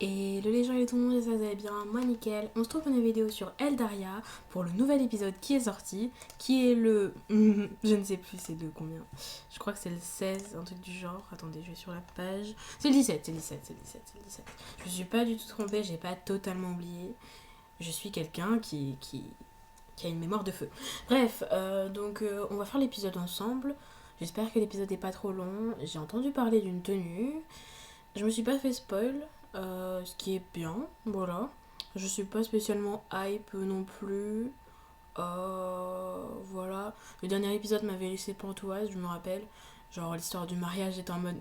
Les gens et tout le monde, ça va bien, moi nickel. On se trouve pour une vidéo sur Eldaria pour le nouvel épisode qui est sorti, qui est le... je ne sais plus c'est de combien. Je crois que c'est le 16, un truc du genre. Attendez, je vais sur la page. C'est le 17, c'est le 17, c'est le 17, c'est le 17. Je me suis pas du tout trompée, j'ai pas totalement oublié. Je suis quelqu'un qui a une mémoire de feu. Bref, on va faire l'épisode ensemble. J'espère que l'épisode est pas trop long. J'ai entendu parler d'une tenue. Je me suis pas fait spoil, ce qui est bien, voilà. Je suis pas spécialement hype non plus. Voilà. Le dernier épisode m'avait laissé pantoise, je me rappelle. Genre l'histoire du mariage était en mode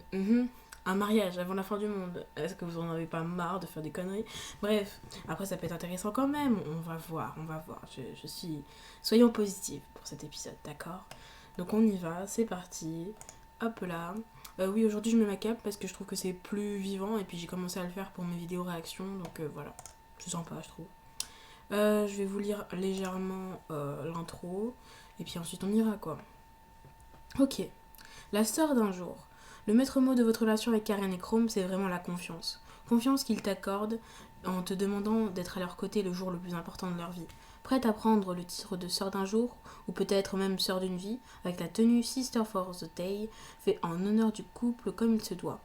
un mariage avant la fin du monde. Est-ce que vous en avez pas marre de faire des conneries? Bref, après ça peut être intéressant quand même. On va voir, on va voir. Je suis. Soyons positifs pour cet épisode, d'accord? Donc on y va, c'est parti. Hop là. Oui, aujourd'hui je mets ma cape parce que je trouve que c'est plus vivant et puis j'ai commencé à le faire pour mes vidéos réactions, donc voilà. C'est sympa, je trouve. Je vais vous lire légèrement l'intro et puis ensuite on ira quoi. Ok. La sœur d'un jour. Le maître mot de votre relation avec Karen et Chrome, c'est vraiment la confiance. Confiance qu'ils t'accordent en te demandant d'être à leur côté le jour le plus important de leur vie. Prête à prendre le titre de sœur d'un jour, ou peut-être même sœur d'une vie, avec la tenue Sister for the Day, fait en honneur du couple comme il se doit.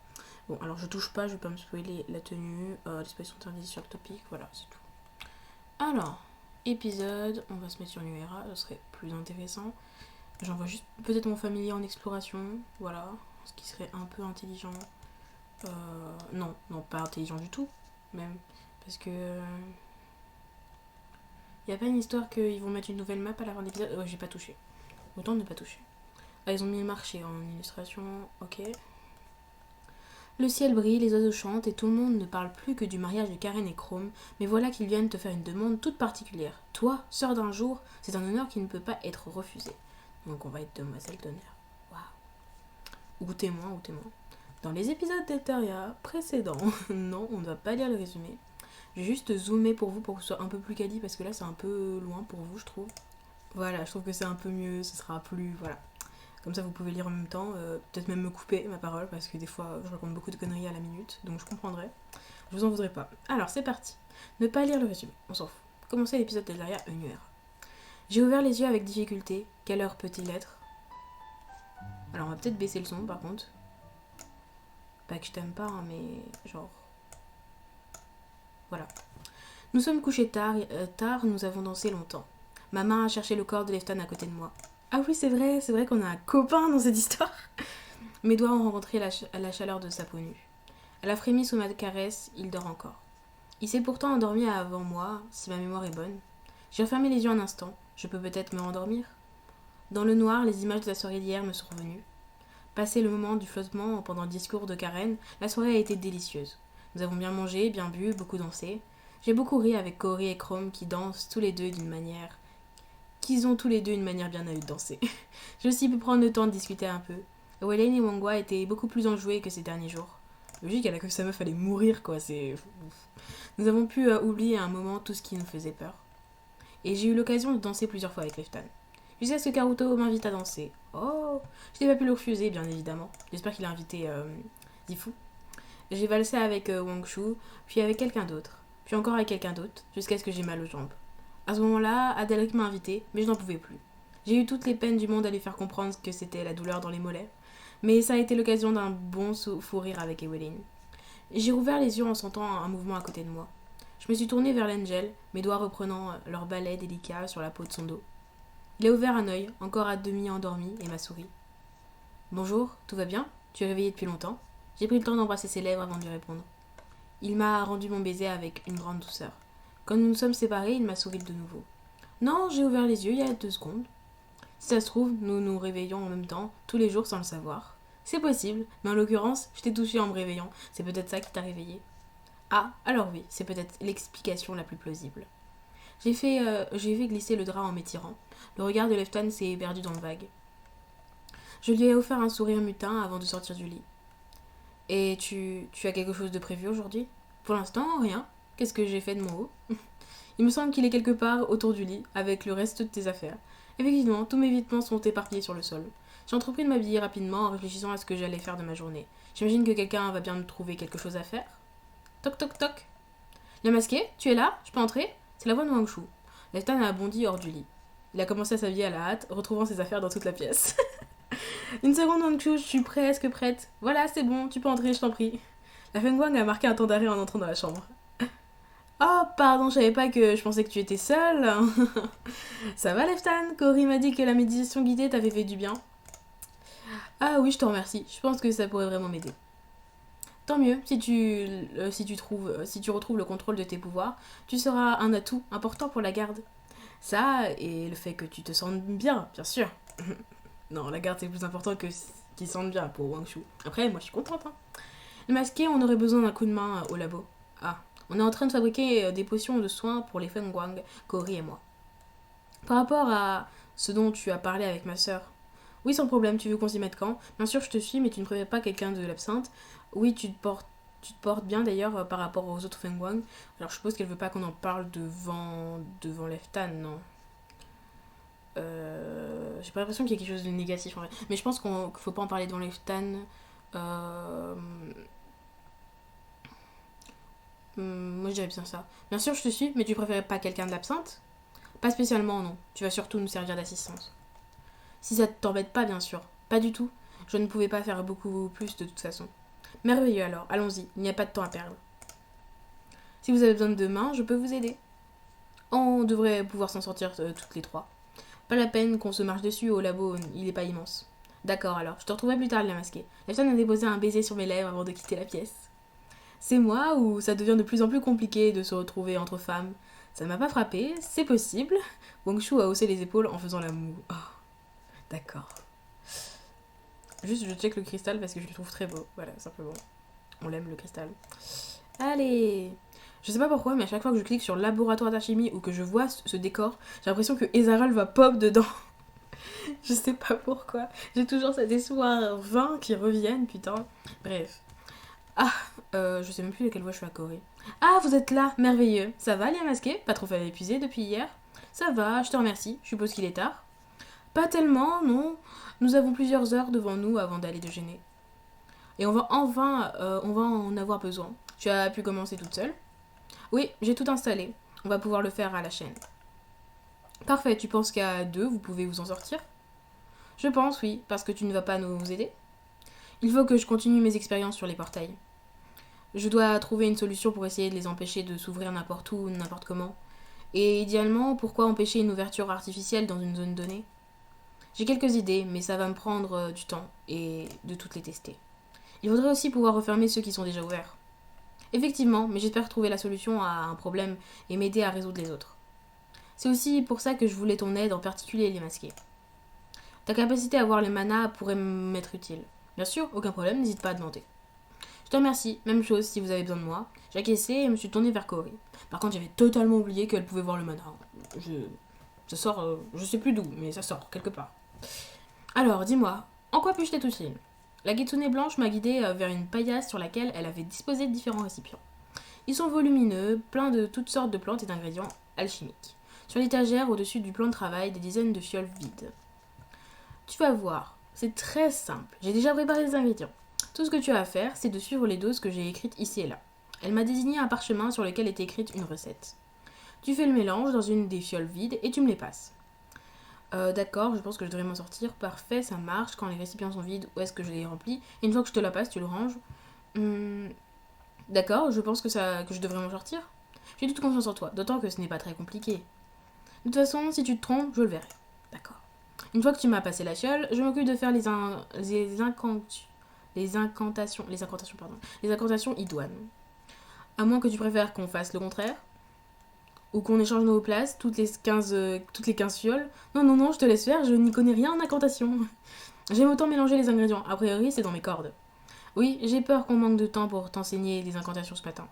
Bon, alors je touche pas, je vais pas me spoiler la tenue, l'expression interdite sur le topic, voilà, c'est tout. Alors, épisode, on va se mettre sur une URA, ce serait plus intéressant. J'envoie juste peut-être mon familier en exploration, voilà, ce qui serait un peu intelligent. Non, pas intelligent du tout, même, parce que... y a pas une histoire qu'ils vont mettre une nouvelle map à la fin de l'épisode? Ouais, j'ai pas touché. Autant ne pas toucher. Ah, ils ont mis le marché en illustration, ok. Le ciel brille, les oiseaux chantent et tout le monde ne parle plus que du mariage de Karen et Chrome, mais voilà qu'ils viennent te faire une demande toute particulière. Toi, sœur d'un jour, c'est un honneur qui ne peut pas être refusé. Donc on va être demoiselle d'honneur. Waouh. Ou témoin, ou témoin. Dans les épisodes d'Eteria précédents, non, on ne va pas lire le résumé. Je vais juste zoomer pour vous pour que ce soit un peu plus quali parce que là c'est un peu loin pour vous, je trouve. Voilà, je trouve que c'est un peu mieux, ce sera plus... Voilà. Comme ça, vous pouvez lire en même temps, peut-être même me couper ma parole, parce que des fois, je raconte beaucoup de conneries à la minute, donc je comprendrai. Je vous en voudrais pas. Alors, c'est parti. Ne pas lire le résumé, on s'en fout. Commencez l'épisode de derrière une heure. J'ai ouvert les yeux avec difficulté. Quelle heure peut-il être? Alors, on va peut-être baisser le son, par contre. Pas que je t'aime pas, hein, mais genre... Voilà. Nous sommes couchés tard, nous avons dansé longtemps. Ma main a cherché le corps de Lefton à côté de moi. Ah oui, c'est vrai qu'on a un copain dans cette histoire. Mes doigts ont rencontré la chaleur de sa peau nue. Elle a frémi sous ma caresse, il dort encore. Il s'est pourtant endormi avant moi, si ma mémoire est bonne. J'ai refermé les yeux un instant, je peux peut-être me rendormir. Dans le noir, les images de la soirée d'hier me sont revenues. Passé le moment du flottement pendant le discours de Karen, la soirée a été délicieuse. Nous avons bien mangé, bien bu, beaucoup dansé. J'ai beaucoup ri avec Cory et Chrome qui dansent tous les deux d'une manière... qu'ils ont tous les deux une manière bien à eux de danser. J'ai aussi pu prendre le temps de discuter un peu. Wayne et Wangwa étaient beaucoup plus enjoués que ces derniers jours. Logique, elle a cru que sa meuf allait mourir, quoi, c'est... Nous avons pu oublier à un moment tout ce qui nous faisait peur. Et j'ai eu l'occasion de danser plusieurs fois avec Leftan. Jusqu'à ce que Karuto m'invite à danser. Oh, je n'ai pas pu le refuser, bien évidemment. J'espère qu'il a invité Zifu. J'ai valsé avec Wangshu, puis avec quelqu'un d'autre, puis encore avec quelqu'un d'autre, jusqu'à ce que j'ai mal aux jambes. À ce moment-là, Adelric m'a invité, mais je n'en pouvais plus. J'ai eu toutes les peines du monde à lui faire comprendre que c'était la douleur dans les mollets, mais ça a été l'occasion d'un bon fou rire avec Eweline. J'ai rouvert les yeux en sentant un mouvement à côté de moi. Je me suis tournée vers l'Angel, mes doigts reprenant leur balai délicat sur la peau de son dos. Il a ouvert un œil, encore à demi endormi, et m'a souri. Bonjour, tout va bien? Tu es réveillé depuis longtemps? J'ai pris le temps d'embrasser ses lèvres avant de lui répondre. Il m'a rendu mon baiser avec une grande douceur. Quand nous nous sommes séparés, il m'a souri de nouveau. Non, j'ai ouvert les yeux il y a 2 secondes. Si ça se trouve, nous nous réveillons en même temps, tous les jours sans le savoir. C'est possible, mais en l'occurrence, je t'ai touché en me réveillant. C'est peut-être ça qui t'a réveillé. Ah, alors oui, c'est peut-être l'explication la plus plausible. J'ai fait glisser le drap en m'étirant. Le regard de Lefton s'est perdu dans le vague. Je lui ai offert un sourire mutin avant de sortir du lit. Et tu as quelque chose de prévu aujourd'hui? Pour l'instant, rien. Qu'est-ce que j'ai fait de mon haut? Il me semble qu'il est quelque part autour du lit, avec le reste de tes affaires. Effectivement, tous mes vêtements sont éparpillés sur le sol. J'ai entrepris de m'habiller rapidement en réfléchissant à ce que j'allais faire de ma journée. J'imagine que quelqu'un va bien me trouver quelque chose à faire. Toc toc toc. Le masqué, tu es là? Je peux entrer? C'est la voix de Wang Shu. Leftan a bondi hors du lit. Il a commencé à s'habiller à la hâte, retrouvant ses affaires dans toute la pièce. Une seconde, Wang Shu, je suis presque prête. Voilà, c'est bon, tu peux entrer, je t'en prie. La Feng Guang a marqué un temps d'arrêt en entrant dans la chambre. Oh, pardon, je savais pas que je pensais que tu étais seule. Ça va, Leftan? Cory m'a dit que la méditation guidée t'avait fait du bien. Ah oui, je te remercie. Je pense que ça pourrait vraiment m'aider. Tant mieux, si tu retrouves le contrôle de tes pouvoirs, tu seras un atout important pour la garde. Ça, et le fait que tu te sentes bien sûr. Non, la garde c'est plus important que qu'ils sentent bien pour Wang Shu. Après, moi je suis contente. Hein. Le masqué, on aurait besoin d'un coup de main au labo. Ah, on est en train de fabriquer des potions de soins pour les Feng Guang, Cory et moi. Par rapport à ce dont tu as parlé avec ma sœur. Oui, sans problème, tu veux qu'on s'y mette quand? Bien sûr, je te suis, mais tu ne préviens pas quelqu'un de l'absinthe. Oui, tu te portes bien d'ailleurs par rapport aux autres Feng Guang. Alors je suppose qu'elle veut pas qu'on en parle devant Leftan, non? J'ai pas l'impression qu'il y ait quelque chose de négatif en vrai. Mais je pense qu'il faut pas en parler devant Leftan. Moi je dirais bien ça. Bien sûr, je te suis, mais tu préférais pas quelqu'un de l'absinthe? Pas spécialement, non. Tu vas surtout nous servir d'assistance. Si ça t'embête pas, bien sûr. Pas du tout. Je ne pouvais pas faire beaucoup plus de toute façon. Merveilleux alors, allons-y, il n'y a pas de temps à perdre. Si vous avez besoin de mains, je peux vous aider. On devrait pouvoir s'en sortir toutes les trois. Pas la peine qu'on se marche dessus au labo, il est pas immense. D'accord alors, je te retrouverai plus tard, il a masqué. Leftan a déposé un baiser sur mes lèvres avant de quitter la pièce. C'est moi ou ça devient de plus en plus compliqué de se retrouver entre femmes? Ça ne m'a pas frappé, c'est possible. Wang Shu a haussé les épaules en faisant la moue. Oh, d'accord. Juste, je check le cristal parce que je le trouve très beau. Voilà, simplement. On l'aime, le cristal. Allez! Je sais pas pourquoi, mais à chaque fois que je clique sur laboratoire d'alchimie ou que je vois ce décor, j'ai l'impression que Ezarel va pop dedans. Je sais pas pourquoi. J'ai toujours cet espoir vain qui reviennent, putain. Bref. Ah, je sais même plus de quelle voix je suis à Cory. Ah, vous êtes là, merveilleux. Ça va, les masqués? Pas trop fait épuiser depuis hier? Ça va, je te remercie. Je suppose qu'il est tard. Pas tellement, non. Nous avons plusieurs heures devant nous avant d'aller déjeuner. Et on va en avoir besoin. Tu as pu commencer toute seule? Oui, j'ai tout installé. On va pouvoir le faire à la chaîne. Parfait, tu penses qu'à deux, vous pouvez vous en sortir? Je pense, oui, parce que tu ne vas pas nous aider. Il faut que je continue mes expériences sur les portails. Je dois trouver une solution pour essayer de les empêcher de s'ouvrir n'importe où, n'importe comment. Et idéalement, pourquoi empêcher une ouverture artificielle dans une zone donnée? J'ai quelques idées, mais ça va me prendre du temps et de toutes les tester. Il faudrait aussi pouvoir refermer ceux qui sont déjà ouverts. Effectivement, mais j'espère trouver la solution à un problème et m'aider à résoudre les autres. C'est aussi pour ça que je voulais ton aide, en particulier les masqués. Ta capacité à voir les manas pourrait m'être utile. Bien sûr, aucun problème, n'hésite pas à demander. Je te remercie, même chose si vous avez besoin de moi. J'ai acquiescé et me suis tournée vers Cory. Par contre, j'avais totalement oublié qu'elle pouvait voir le mana. Ça sort, je sais plus d'où, mais ça sort quelque part. Alors, dis-moi, en quoi puis-je t'être utile? La Kitsune blanche m'a guidée vers une paillasse sur laquelle elle avait disposé de différents récipients. Ils sont volumineux, pleins de toutes sortes de plantes et d'ingrédients alchimiques. Sur l'étagère, au-dessus du plan de travail, des dizaines de fioles vides. Tu vas voir, c'est très simple. J'ai déjà préparé les ingrédients. Tout ce que tu as à faire, c'est de suivre les doses que j'ai écrites ici et là. Elle m'a désigné un parchemin sur lequel était écrite une recette. Tu fais le mélange dans une des fioles vides et tu me les passes. D'accord, je pense que je devrais m'en sortir. Parfait, ça marche. Quand les récipients sont vides, où est-ce que je les remplis? Et une fois que je te la passe, tu le ranges. D'accord, je pense que je devrais m'en sortir. J'ai toute confiance en toi, d'autant que ce n'est pas très compliqué. De toute façon, si tu te trompes, je le verrai. D'accord. Une fois que tu m'as passé la fiole, je m'occupe de faire les incantations idoines. À moins que tu préfères qu'on fasse le contraire. Ou qu'on échange nos places, toutes les 15 fioles. Non, je te laisse faire, je n'y connais rien en incantation. J'aime autant mélanger les ingrédients, a priori c'est dans mes cordes. Oui, j'ai peur qu'on manque de temps pour t'enseigner les incantations ce matin.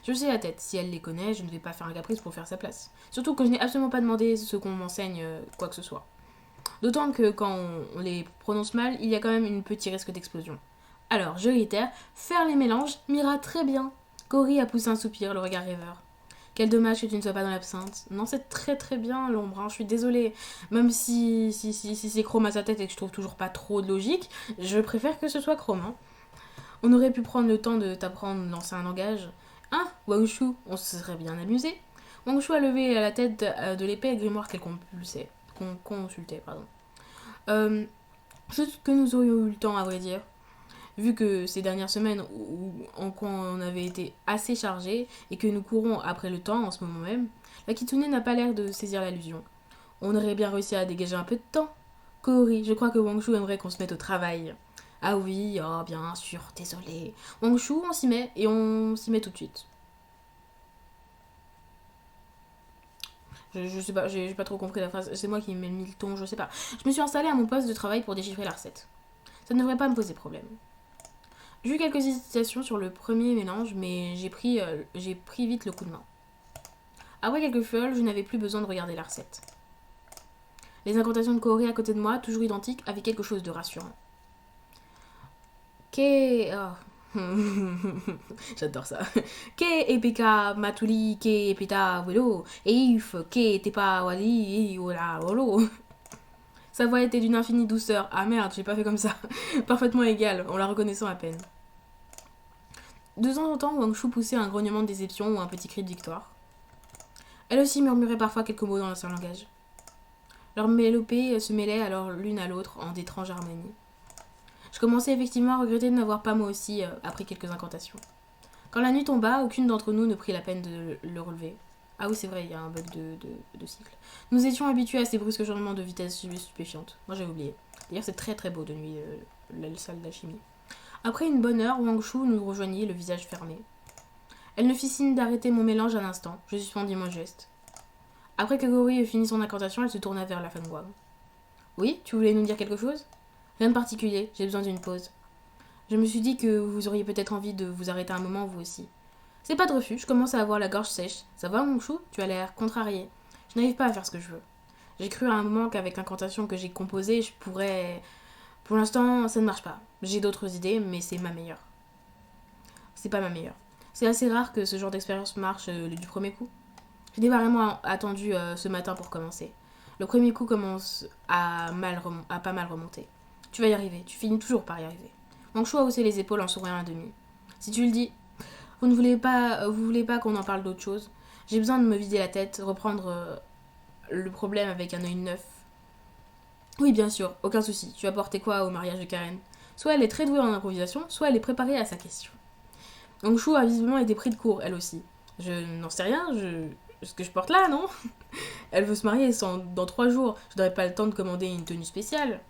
Je sais la tête, si elle les connaît, je ne vais pas faire un caprice pour faire sa place. Surtout que je n'ai absolument pas demandé ce qu'on m'enseigne, quoi que ce soit. D'autant que quand on les prononce mal, il y a quand même un petit risque d'explosion. Alors, je réitère, faire les mélanges m'ira très bien. Cory a poussé un soupir, le regard rêveur. Quel dommage que tu ne sois pas dans l'absinthe. Non, c'est très très bien l'ombre, je suis désolée. Même si c'est Chrome à sa tête et que je trouve toujours pas trop de logique, je préfère que ce soit Chrome. On aurait pu prendre le temps de t'apprendre lancer un langage. Hein, Wang Shu, on se serait bien amusé. Wang Shu a levé la tête de l'épée grimoire qu'elle consultait. Pardon. Juste que nous aurions eu le temps, à vrai dire. Vu que ces dernières semaines en quoi on avait été assez chargés et que nous courons après le temps en ce moment même, la Kitsune n'a pas l'air de saisir l'allusion. On aurait bien réussi à dégager un peu de temps. Kaori, je crois que Wang Shu aimerait qu'on se mette au travail. Ah oui, oh bien sûr, désolé. Wang Shu, on s'y met et on s'y met tout de suite. Je sais pas, j'ai pas trop compris la phrase. C'est moi qui mets mis le ton, je sais pas. Je me suis installée à mon poste de travail pour déchiffrer la recette. Ça ne devrait pas me poser problème. J'ai eu quelques hésitations sur le premier mélange, mais j'ai pris vite le coup de main. Après quelques fioles, je n'avais plus besoin de regarder la recette. Les incantations de Kaori à côté de moi, toujours identiques, avaient quelque chose de rassurant. Ke... Oh. J'adore ça. Ke epika matuli ke epita welo eif ke tepa wali ola wolo. Sa voix était d'une infinie douceur. Ah merde, j'ai pas fait comme ça. Parfaitement égale, en la reconnaissant à peine. De temps en temps, Wang Shu poussait un grognement de déception ou un petit cri de victoire. Elle aussi murmurait parfois quelques mots dans son langage. Leurs mélopées se mêlaient alors l'une à l'autre en d'étranges harmonies. Je commençais effectivement à regretter de n'avoir pas moi aussi appris quelques incantations. Quand la nuit tomba, aucune d'entre nous ne prit la peine de le relever. Ah oui, c'est vrai, il y a un bug de cycle. Nous étions habitués à ces brusques changements de vitesse stupéfiantes. Moi, j'avais oublié. D'ailleurs, c'est très très beau de nuit, la salle d'alchimie. Après une bonne heure, Wang Shu nous rejoignit, le visage fermé. Elle ne fit signe d'arrêter mon mélange un instant. Je suspendis mon geste. Après que Kaori eut fini son incantation, elle se tourna vers la Fangguang. Oui, tu voulais nous dire quelque chose? Rien de particulier, j'ai besoin d'une pause. Je me suis dit que vous auriez peut-être envie de vous arrêter un moment, vous aussi. C'est pas de refus, je commence à avoir la gorge sèche. Ça va, mon chou? Tu as l'air contrarié. Je n'arrive pas à faire ce que je veux. J'ai cru à un moment qu'avec l'incantation que j'ai composée, je pourrais... Pour l'instant, ça ne marche pas. J'ai d'autres idées, mais c'est ma meilleure. C'est pas ma meilleure. C'est assez rare que ce genre d'expérience marche du premier coup. J'ai vraiment attendu ce matin pour commencer. Le premier coup commence à pas mal remonter. Tu vas y arriver, tu finis toujours par y arriver. Wang Shu a haussé les épaules en souriant à demi. Si tu le dis, vous voulez pas qu'on en parle d'autre chose? J'ai besoin de me vider la tête, reprendre le problème avec un œil neuf. Oui, bien sûr, aucun souci. Tu vas porter quoi au mariage de Karen? Soit elle est très douée en improvisation, soit elle est préparée à sa question. Wang Shu a visiblement été pris de court, elle aussi. Je n'en sais rien, ce que je porte là, non? Elle veut se marier dans 3 jours. Je n'aurai pas le temps de commander une tenue spéciale.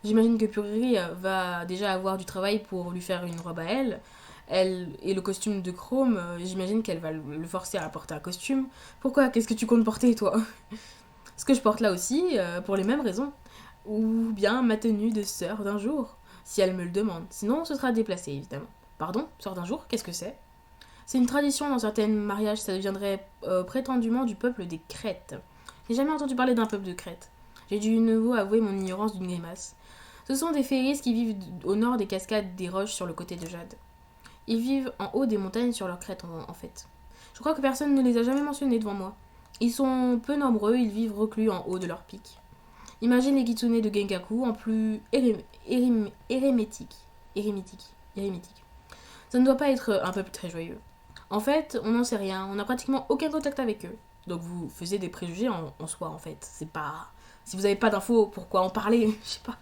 J'imagine que Puriri va déjà avoir du travail pour lui faire une robe à elle. Elle et le costume de Chrome, j'imagine qu'elle va le forcer à porter un costume. Pourquoi? Qu'est-ce que tu comptes porter, toi? Ce que je porte là aussi, pour les mêmes raisons. Ou bien ma tenue de sœur d'un jour, si elle me le demande. Sinon, ce sera déplacé, évidemment. Pardon? Sœur d'un jour? Qu'est-ce que c'est? C'est une tradition dans certains mariages, ça deviendrait prétendument du peuple des Crêtes. J'ai jamais entendu parler d'un peuple de Crète. J'ai dû de nouveau avouer mon ignorance d'une grimace. Ce sont des féris qui vivent au nord des cascades des roches sur le côté de Jade. Ils vivent en haut des montagnes sur leur crête en fait. Je crois que personne ne les a jamais mentionnés devant moi. Ils sont peu nombreux, ils vivent reclus en haut de leur pic. Imagine les kitsune de Genkaku en plus érémitique. Ça ne doit pas être un peuple très joyeux. En fait, on n'en sait rien, on n'a pratiquement aucun contact avec eux. Donc vous faisiez des préjugés en soi, en fait. C'est pas... Si vous n'avez pas d'infos, pourquoi en parler? Je sais pas.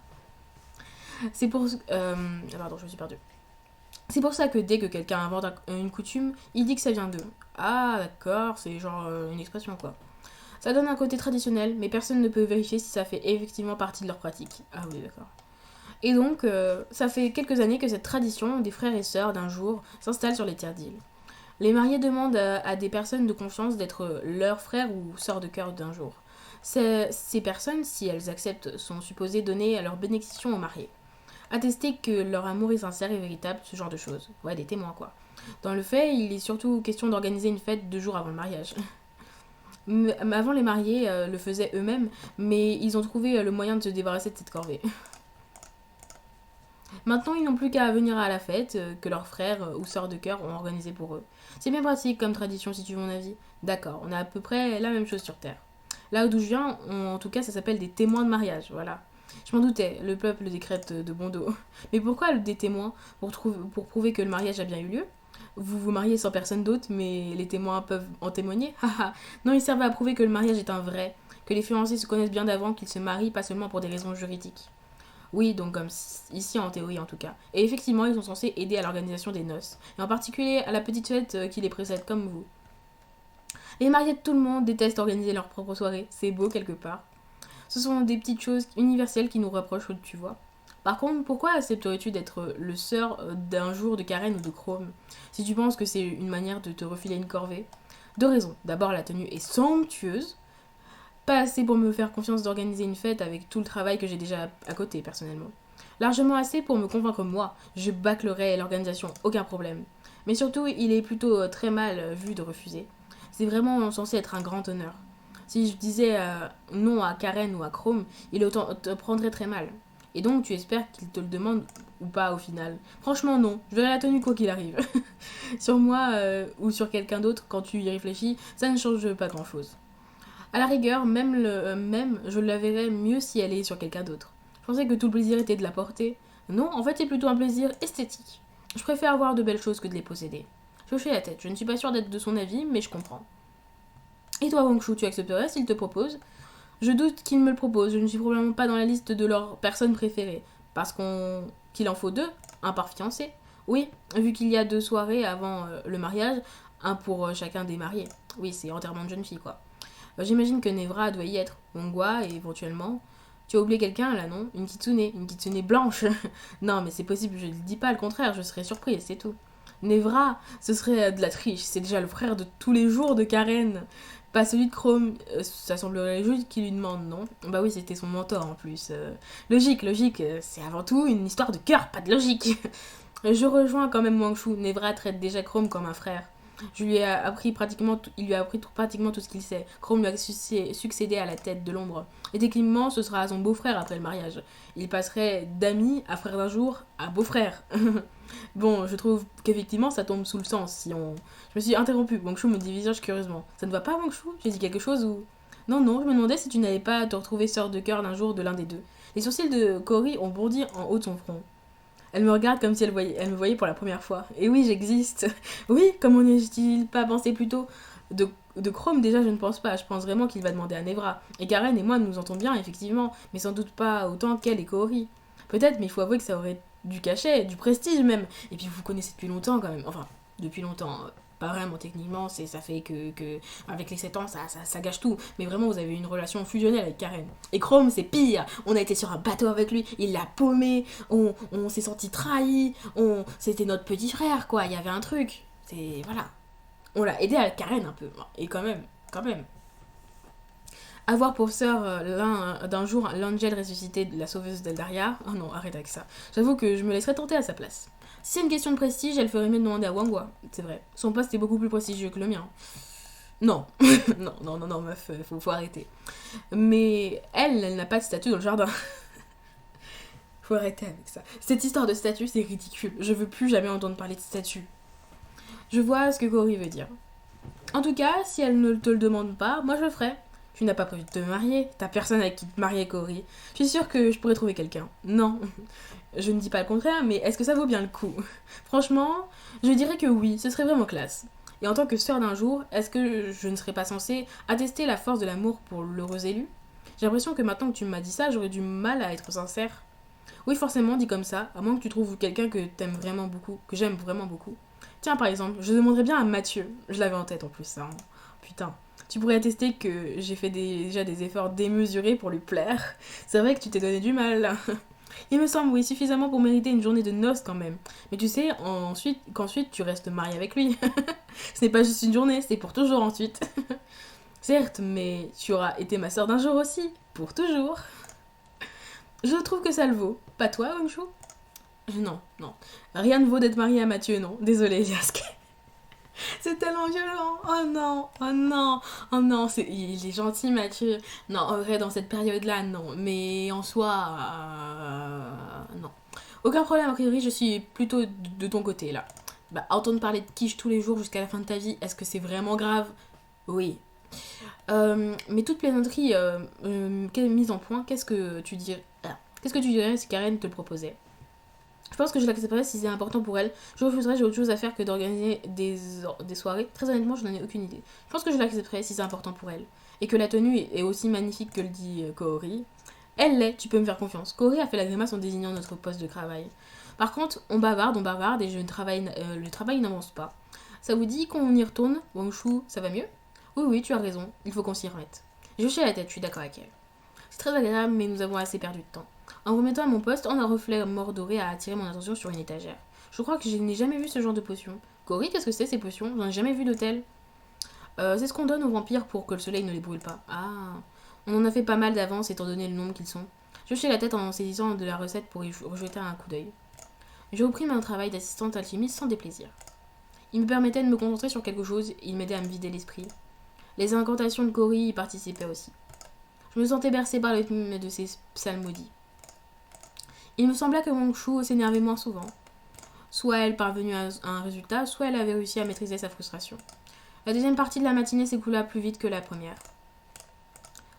C'est pour... Pardon, je me suis perdue. C'est pour ça que dès que quelqu'un invente une coutume, il dit que ça vient d'eux. Ah, d'accord, c'est genre une expression, quoi. Ça donne un côté traditionnel, mais personne ne peut vérifier si ça fait effectivement partie de leur pratique. Ah oui, d'accord. Et donc, ça fait quelques années que cette tradition des frères et sœurs d'un jour s'installe sur les terres d'île. Les mariés demandent à des personnes de confiance d'être leurs frères ou sœurs de cœur d'un jour. Ces personnes, si elles acceptent, sont supposées donner leur bénédiction aux mariés. Attester que leur amour est sincère et véritable, ce genre de choses. Ouais, des témoins, quoi. Dans le fait, il est surtout question d'organiser une fête 2 jours avant le mariage. Avant, les mariés le faisaient eux-mêmes, mais ils ont trouvé le moyen de se débarrasser de cette corvée. Maintenant, ils n'ont plus qu'à venir à la fête que leurs frères ou sœurs de cœur ont organisée pour eux. C'est bien pratique comme tradition, si tu veux mon avis. D'accord, on a à peu près la même chose sur Terre. Là d'où je viens, en tout cas, ça s'appelle des témoins de mariage, voilà. Je m'en doutais, le peuple décrète de bon dos. Mais pourquoi des témoins? Pour prouver que le mariage a bien eu lieu? Vous vous mariez sans personne d'autre, mais les témoins peuvent en témoigner. Haha. Non, il servait à prouver que le mariage est un vrai, que les fiancés se connaissent bien d'avant, qu'ils se marient pas seulement pour des raisons juridiques. Oui, donc comme ici en théorie en tout cas. Et effectivement, ils sont censés aider à l'organisation des noces, et en particulier à la petite fête qui les précède, comme vous. Les mariés de tout le monde détestent organiser leur propre soirée, c'est beau quelque part. Ce sont des petites choses universelles qui nous rapprochent, tu vois. Par contre, pourquoi accepterais-tu d'être le sœur d'un jour de Karen ou de Chrome si tu penses que c'est une manière de te refiler une corvée? Deux raisons. D'abord, la tenue est somptueuse. Pas assez pour me faire confiance d'organiser une fête avec tout le travail que j'ai déjà à côté, personnellement. Largement assez pour me convaincre moi. Je bâclerai l'organisation, aucun problème. Mais surtout, il est plutôt très mal vu de refuser. C'est vraiment censé être un grand honneur. Si je disais non à Karen ou à Chrome, il te prendrait très mal. Et donc, tu espères qu'il te le demande ou pas au final? Franchement, non. Je verrai la tenue quoi qu'il arrive. Sur moi ou sur quelqu'un d'autre, quand tu y réfléchis, ça ne change pas grand-chose. À la rigueur, même, je la verrais mieux si elle est sur quelqu'un d'autre. Je pensais que tout le plaisir était de la porter. Non, en fait, c'est plutôt un plaisir esthétique. Je préfère avoir de belles choses que de les posséder. Je fais la tête. Je ne suis pas sûre d'être de son avis, mais je comprends. Et toi, Wangshu, tu accepterais s'il te propose? Je doute qu'il me le propose. Je ne suis probablement pas dans la liste de leurs personnes préférées. Parce qu'il en faut deux, un par fiancé. Oui, vu qu'il y a 2 soirées avant le mariage, un pour chacun des mariés. Oui, c'est enterrement de jeune fille, quoi. J'imagine que Nevra doit y être. Ongwa, et éventuellement. Tu as oublié quelqu'un là, non? Une kitsune blanche. Non, mais c'est possible, je ne dis pas le contraire, je serais surprise, c'est tout. Nevra, ce serait de la triche, c'est déjà le frère de tous les jours de Karen. Pas celui de Chrome, ça semblerait logique qu'il lui demande, non? Bah oui, c'était son mentor en plus. Logique, c'est avant tout une histoire de cœur, pas de logique. Je rejoins quand même Wangshu, Nevra traite déjà Chrome comme un frère. Il lui a appris pratiquement tout ce qu'il sait. Chrome lui a succédé à la tête de l'ombre. Et techniquement, ce sera son beau-frère après le mariage. Il passerait d'ami à frère d'un jour à beau-frère. Bon, je trouve qu'effectivement, ça tombe sous le sens. Je me suis interrompue. Wangshu me dit visage curieusement. Ça ne va pas, Wangshu? J'ai dit quelque chose ou... Non, non, je me demandais si tu n'allais pas te retrouver sœur de cœur d'un jour de l'un des deux. Les sourcils de Cory ont bondi en haut de son front. Elle me regarde comme si elle me voyait pour la première fois. Et oui, j'existe. Oui, comment n'y pas pensé plus tôt? De Chrome, déjà, je ne pense pas. Je pense vraiment qu'il va demander à Nevra. Et Karen et moi, nous nous entendons bien, effectivement. Mais sans doute pas autant qu'elle et Cory. Peut-être, mais il faut avouer que ça aurait du cachet, du prestige même. Et puis vous vous connaissez depuis longtemps quand même. Enfin, depuis longtemps. Pas vraiment techniquement, ça fait que avec les 7 ans, ça gâche tout. Mais vraiment, vous avez une relation fusionnelle avec Karen. Et Chrome, c'est pire. On a été sur un bateau avec lui, il l'a paumé, on s'est senti trahi, c'était notre petit frère, quoi. Il y avait un truc. C'est... Voilà. On l'a aidé avec Karen un peu. Et quand même. Avoir pour sœur d'un jour l'Angel ressuscité de la sauveuse d'Eldaria. Oh non, arrête avec ça. J'avoue que je me laisserais tenter à sa place. Si c'est une question de prestige, elle ferait mieux de demander à Wangwa. C'est vrai. Son poste est beaucoup plus prestigieux que le mien. Non. non, meuf, faut arrêter. Mais elle n'a pas de statue dans le jardin. Faut arrêter avec ça. Cette histoire de statue, c'est ridicule. Je veux plus jamais entendre parler de statue. Je vois ce que Cory veut dire. En tout cas, si elle ne te le demande pas, moi je le ferai. Tu n'as pas prévu de te marier. T'as personne avec qui te marier, Cory. Je suis sûre que je pourrais trouver quelqu'un. Non. Je ne dis pas le contraire, mais est-ce que ça vaut bien le coup? Franchement, je dirais que oui, ce serait vraiment classe. Et en tant que sœur d'un jour, est-ce que je ne serais pas censée attester la force de l'amour pour l'heureux élu? J'ai l'impression que maintenant que tu m'as dit ça, j'aurais du mal à être sincère. Oui, forcément, dit comme ça, à moins que tu trouves quelqu'un que t'aimes vraiment beaucoup, que j'aime vraiment beaucoup. Tiens, par exemple, je demanderais bien à Mathieu. Je l'avais en tête en plus, ça. Hein. Putain. Tu pourrais attester que j'ai fait déjà des efforts démesurés pour lui plaire. C'est vrai que tu t'es donné du mal. Il me semble, oui, suffisamment pour mériter une journée de noces quand même. Mais tu sais, qu'ensuite tu restes marié avec lui. Ce n'est pas juste une journée, c'est pour toujours ensuite. Certes, mais tu auras été ma sœur d'un jour aussi. Pour toujours. Je trouve que ça le vaut. Pas toi, Wangshu? Non. Rien ne vaut d'être marié à Mathieu, non. Désolée, Eliask. C'est tellement violent. Oh non, il est gentil, Mathieu. Non, en vrai, dans cette période-là, non. Mais en soi, non. Aucun problème, a priori, je suis plutôt de ton côté, là. Bah, entendre parler de quiche tous les jours jusqu'à la fin de ta vie, est-ce que c'est vraiment grave? Oui. Mais toute plaisanterie mise en point, qu'est-ce que tu dirais si Karen te le proposait? Je pense que je l'accepterais si c'est important pour elle. Je refuserais, j'ai autre chose à faire que d'organiser des soirées. Très honnêtement, je n'en ai aucune idée. Je pense que je l'accepterais si c'est important pour elle. Et que la tenue est aussi magnifique que le dit Kaori. Elle l'est, tu peux me faire confiance. Kaori a fait la grimace en désignant notre poste de travail. Par contre, on bavarde et le travail n'avance pas. Ça vous dit qu'on y retourne, Wangshu, ça va mieux? Oui, oui, tu as raison, il faut qu'on s'y remette. J'ai hoché la tête, je suis d'accord avec elle. C'est très agréable, mais nous avons assez perdu de temps. En remettant à mon poste, un reflet mort doré a attiré mon attention sur une étagère. Je crois que je n'ai jamais vu ce genre de potion. Cory, qu'est-ce que c'est ces potions? J'en ai jamais vu de telles. C'est ce qu'on donne aux vampires pour que le soleil ne les brûle pas. Ah, on en a fait pas mal d'avance étant donné le nombre qu'ils sont. Je hochai la tête en saisissant de la recette pour y rejeter un coup d'œil. J'ai repris mon travail d'assistante alchimiste sans déplaisir. Il me permettait de me concentrer sur quelque chose et il m'aidait à me vider l'esprit. Les incantations de Cory y participaient aussi. Je me sentais bercée par le rythme de ses psalmodies. Il me sembla que Wangshu s'énervait moins souvent. Soit elle parvenue à un résultat, soit elle avait réussi à maîtriser sa frustration. La deuxième partie de la matinée s'écoula plus vite que la première.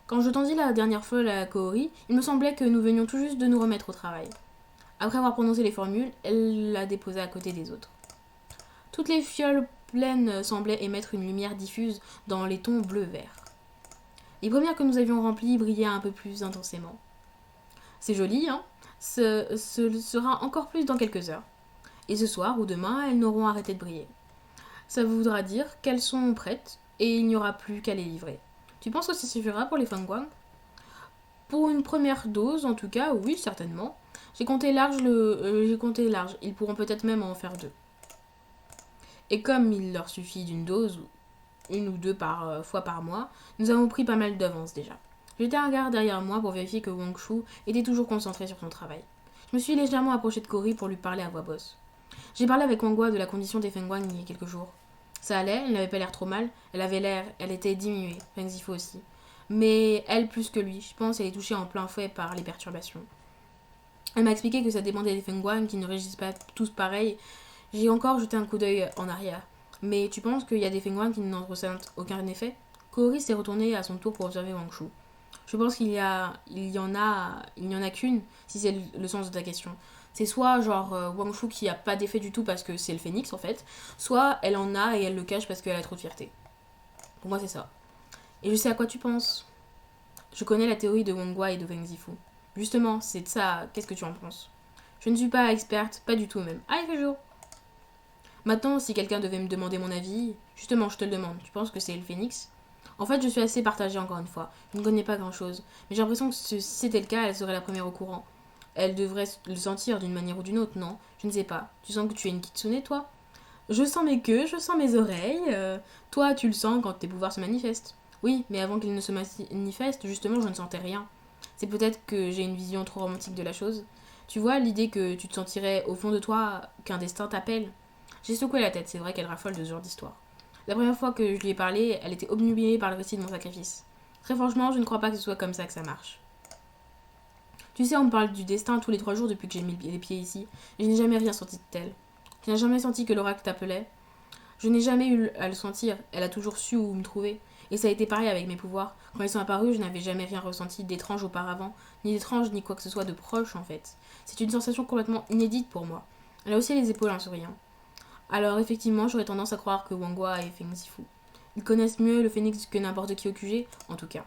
Quand je tendis la dernière fois à Kaori, il me semblait que nous venions tout juste de nous remettre au travail. Après avoir prononcé les formules, elle la déposa à côté des autres. Toutes les fioles pleines semblaient émettre une lumière diffuse dans les tons bleu-vert. Les premières que nous avions remplies brillaient un peu plus intensément. C'est joli, hein? Ce sera encore plus dans quelques heures. Et ce soir ou demain, elles n'auront arrêté de briller. Ça voudra dire qu'elles sont prêtes et il n'y aura plus qu'à les livrer. Tu penses que ça suffira pour les Fengguang? Pour une première dose, en tout cas, oui, certainement. J'ai compté large, ils pourront peut-être même en faire 2. Et comme il leur suffit d'une dose, une ou deux fois par mois, nous avons pris pas mal d'avance déjà. J'étais un regard derrière moi pour vérifier que Wangshu était toujours concentré sur son travail. Je me suis légèrement approchée de Cory pour lui parler à voix basse. J'ai parlé avec Wangwa de la condition des Fengguang il y a quelques jours. Ça allait, elle n'avait pas l'air trop mal, elle était diminuée, Feng Zifu aussi. Mais elle plus que lui, je pense, elle est touchée en plein fouet par les perturbations. Elle m'a expliqué que ça dépendait des Fengguang qui ne régissent pas tous pareil. J'ai encore jeté un coup d'œil en arrière. Mais tu penses qu'il y a des Fengguang qui n'en ressentent aucun effet? Cory s'est retourné à son tour pour observer Wangshu. Je pense qu'il y en a qu'une, si c'est le sens de ta question. C'est soit genre Wangshu qui a pas d'effet du tout parce que c'est le phénix en fait, soit elle en a et elle le cache parce qu'elle a trop de fierté. Pour moi c'est ça. Et je sais à quoi tu penses. Je connais la théorie de Wangwa et de Feng Zifu. Justement, c'est de ça, qu'est-ce que tu en penses? Je ne suis pas experte, pas du tout même. Ah, il fait jour. Maintenant, si quelqu'un devait me demander mon avis, justement, je te le demande, tu penses que c'est le phénix? En fait, je suis assez partagée encore une fois. Je ne connais pas grand-chose. Mais j'ai l'impression que si c'était le cas, elle serait la première au courant. Elle devrait le sentir d'une manière ou d'une autre, non? Je ne sais pas. Tu sens que tu es une kitsune, toi? Je sens mes queues, je sens mes oreilles. Toi, tu le sens quand tes pouvoirs se manifestent. Oui, mais avant qu'ils ne se manifestent, justement, je ne sentais rien. C'est peut-être que j'ai une vision trop romantique de la chose. Tu vois, l'idée que tu te sentirais au fond de toi qu'un destin t'appelle. J'ai secoué la tête, c'est vrai qu'elle raffole de ce genre d'histoire. La première fois que je lui ai parlé, elle était obnubilée par le récit de mon sacrifice. Très franchement, je ne crois pas que ce soit comme ça que ça marche. Tu sais, on me parle du destin tous les 3 jours depuis que j'ai mis les pieds ici. Je n'ai jamais rien senti de tel. Tu n'as jamais senti que l'oracle t'appelait? Je n'ai jamais eu à le sentir, elle a toujours su où me trouver. Et ça a été pareil avec mes pouvoirs. Quand ils sont apparus, je n'avais jamais rien ressenti d'étrange auparavant, ni d'étrange ni quoi que ce soit de proche en fait. C'est une sensation complètement inédite pour moi. Elle a haussé les épaules en souriant. Alors effectivement, j'aurais tendance à croire que Wangwa et Feng Zifu. Ils connaissent mieux le phénix que n'importe qui au QG, en tout cas.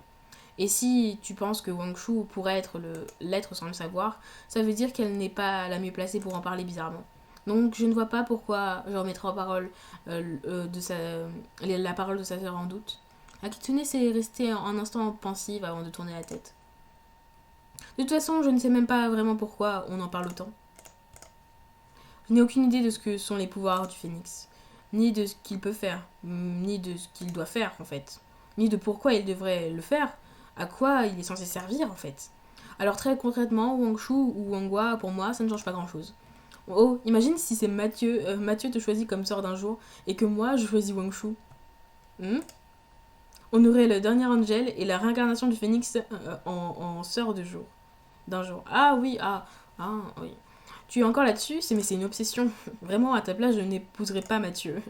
Et si tu penses que Wangshu pourrait être l'être sans le savoir, ça veut dire qu'elle n'est pas la mieux placée pour en parler bizarrement. Donc je ne vois pas pourquoi je remettrai en parole la parole de sa sœur en doute. Akitsune s'est restée un instant pensive avant de tourner la tête. De toute façon, je ne sais même pas vraiment pourquoi on en parle autant. Je n'ai aucune idée de ce que sont les pouvoirs du phénix, ni de ce qu'il peut faire, ni de ce qu'il doit faire en fait, ni de pourquoi il devrait le faire, à quoi il est censé servir en fait. Alors très concrètement, Wangshu ou Wangwa, pour moi, ça ne change pas grand-chose. Oh, imagine si c'est Mathieu te choisit comme sœur d'un jour, et que moi, je choisis Wangshu. On aurait le dernier Angel et la réincarnation du phénix en sœur d'un jour. Ah oui, oui. Tu es encore là-dessus, mais c'est une obsession. Vraiment, à ta place, je n'épouserais pas Mathieu.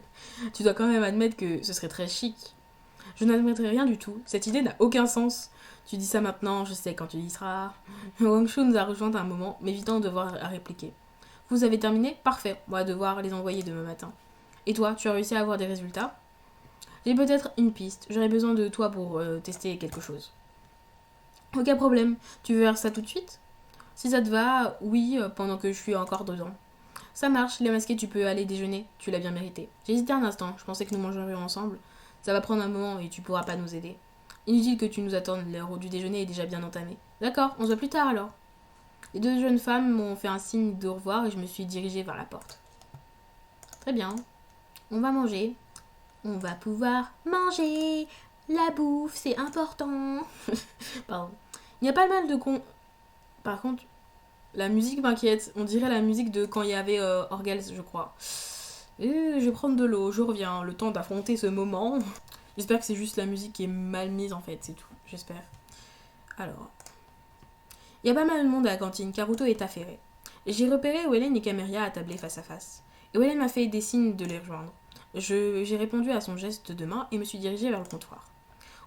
Tu dois quand même admettre que ce serait très chic. Je n'admettrai rien du tout. Cette idée n'a aucun sens. Tu dis ça maintenant, je sais quand tu y seras. Wangshu nous a rejoint à un moment, m'évitant de devoir à répliquer. Vous avez terminé? Parfait, on va devoir les envoyer demain matin. Et toi, tu as réussi à avoir des résultats? J'ai peut-être une piste, j'aurais besoin de toi pour tester quelque chose. Aucun problème, tu veux faire ça tout de suite? Si ça te va, oui, pendant que je suis encore dedans. Ça marche, les masqués, tu peux aller déjeuner, tu l'as bien mérité. J'ai hésité un instant, je pensais que nous mangerions ensemble. Ça va prendre un moment et tu pourras pas nous aider. Inutile que tu nous attendes, l'heure du déjeuner est déjà bien entamée. D'accord, on se voit plus tard alors. Les deux jeunes femmes m'ont fait un signe de revoir et je me suis dirigée vers la porte. Très bien, on va manger. On va pouvoir manger. La bouffe, c'est important. Pardon. Il y a pas mal de Par contre, la musique m'inquiète. On dirait la musique de quand il y avait Orgels, je crois. Je vais prendre de l'eau, je reviens. Le temps d'affronter ce moment. J'espère que c'est juste la musique qui est mal mise en fait, c'est tout. J'espère. Alors. Il y a pas mal de monde à la cantine. Karuto est affairé. J'ai repéré Owen et Caméria attablés face à face. Et Owen m'a fait des signes de les rejoindre. J'ai répondu à son geste de main et me suis dirigée vers le comptoir.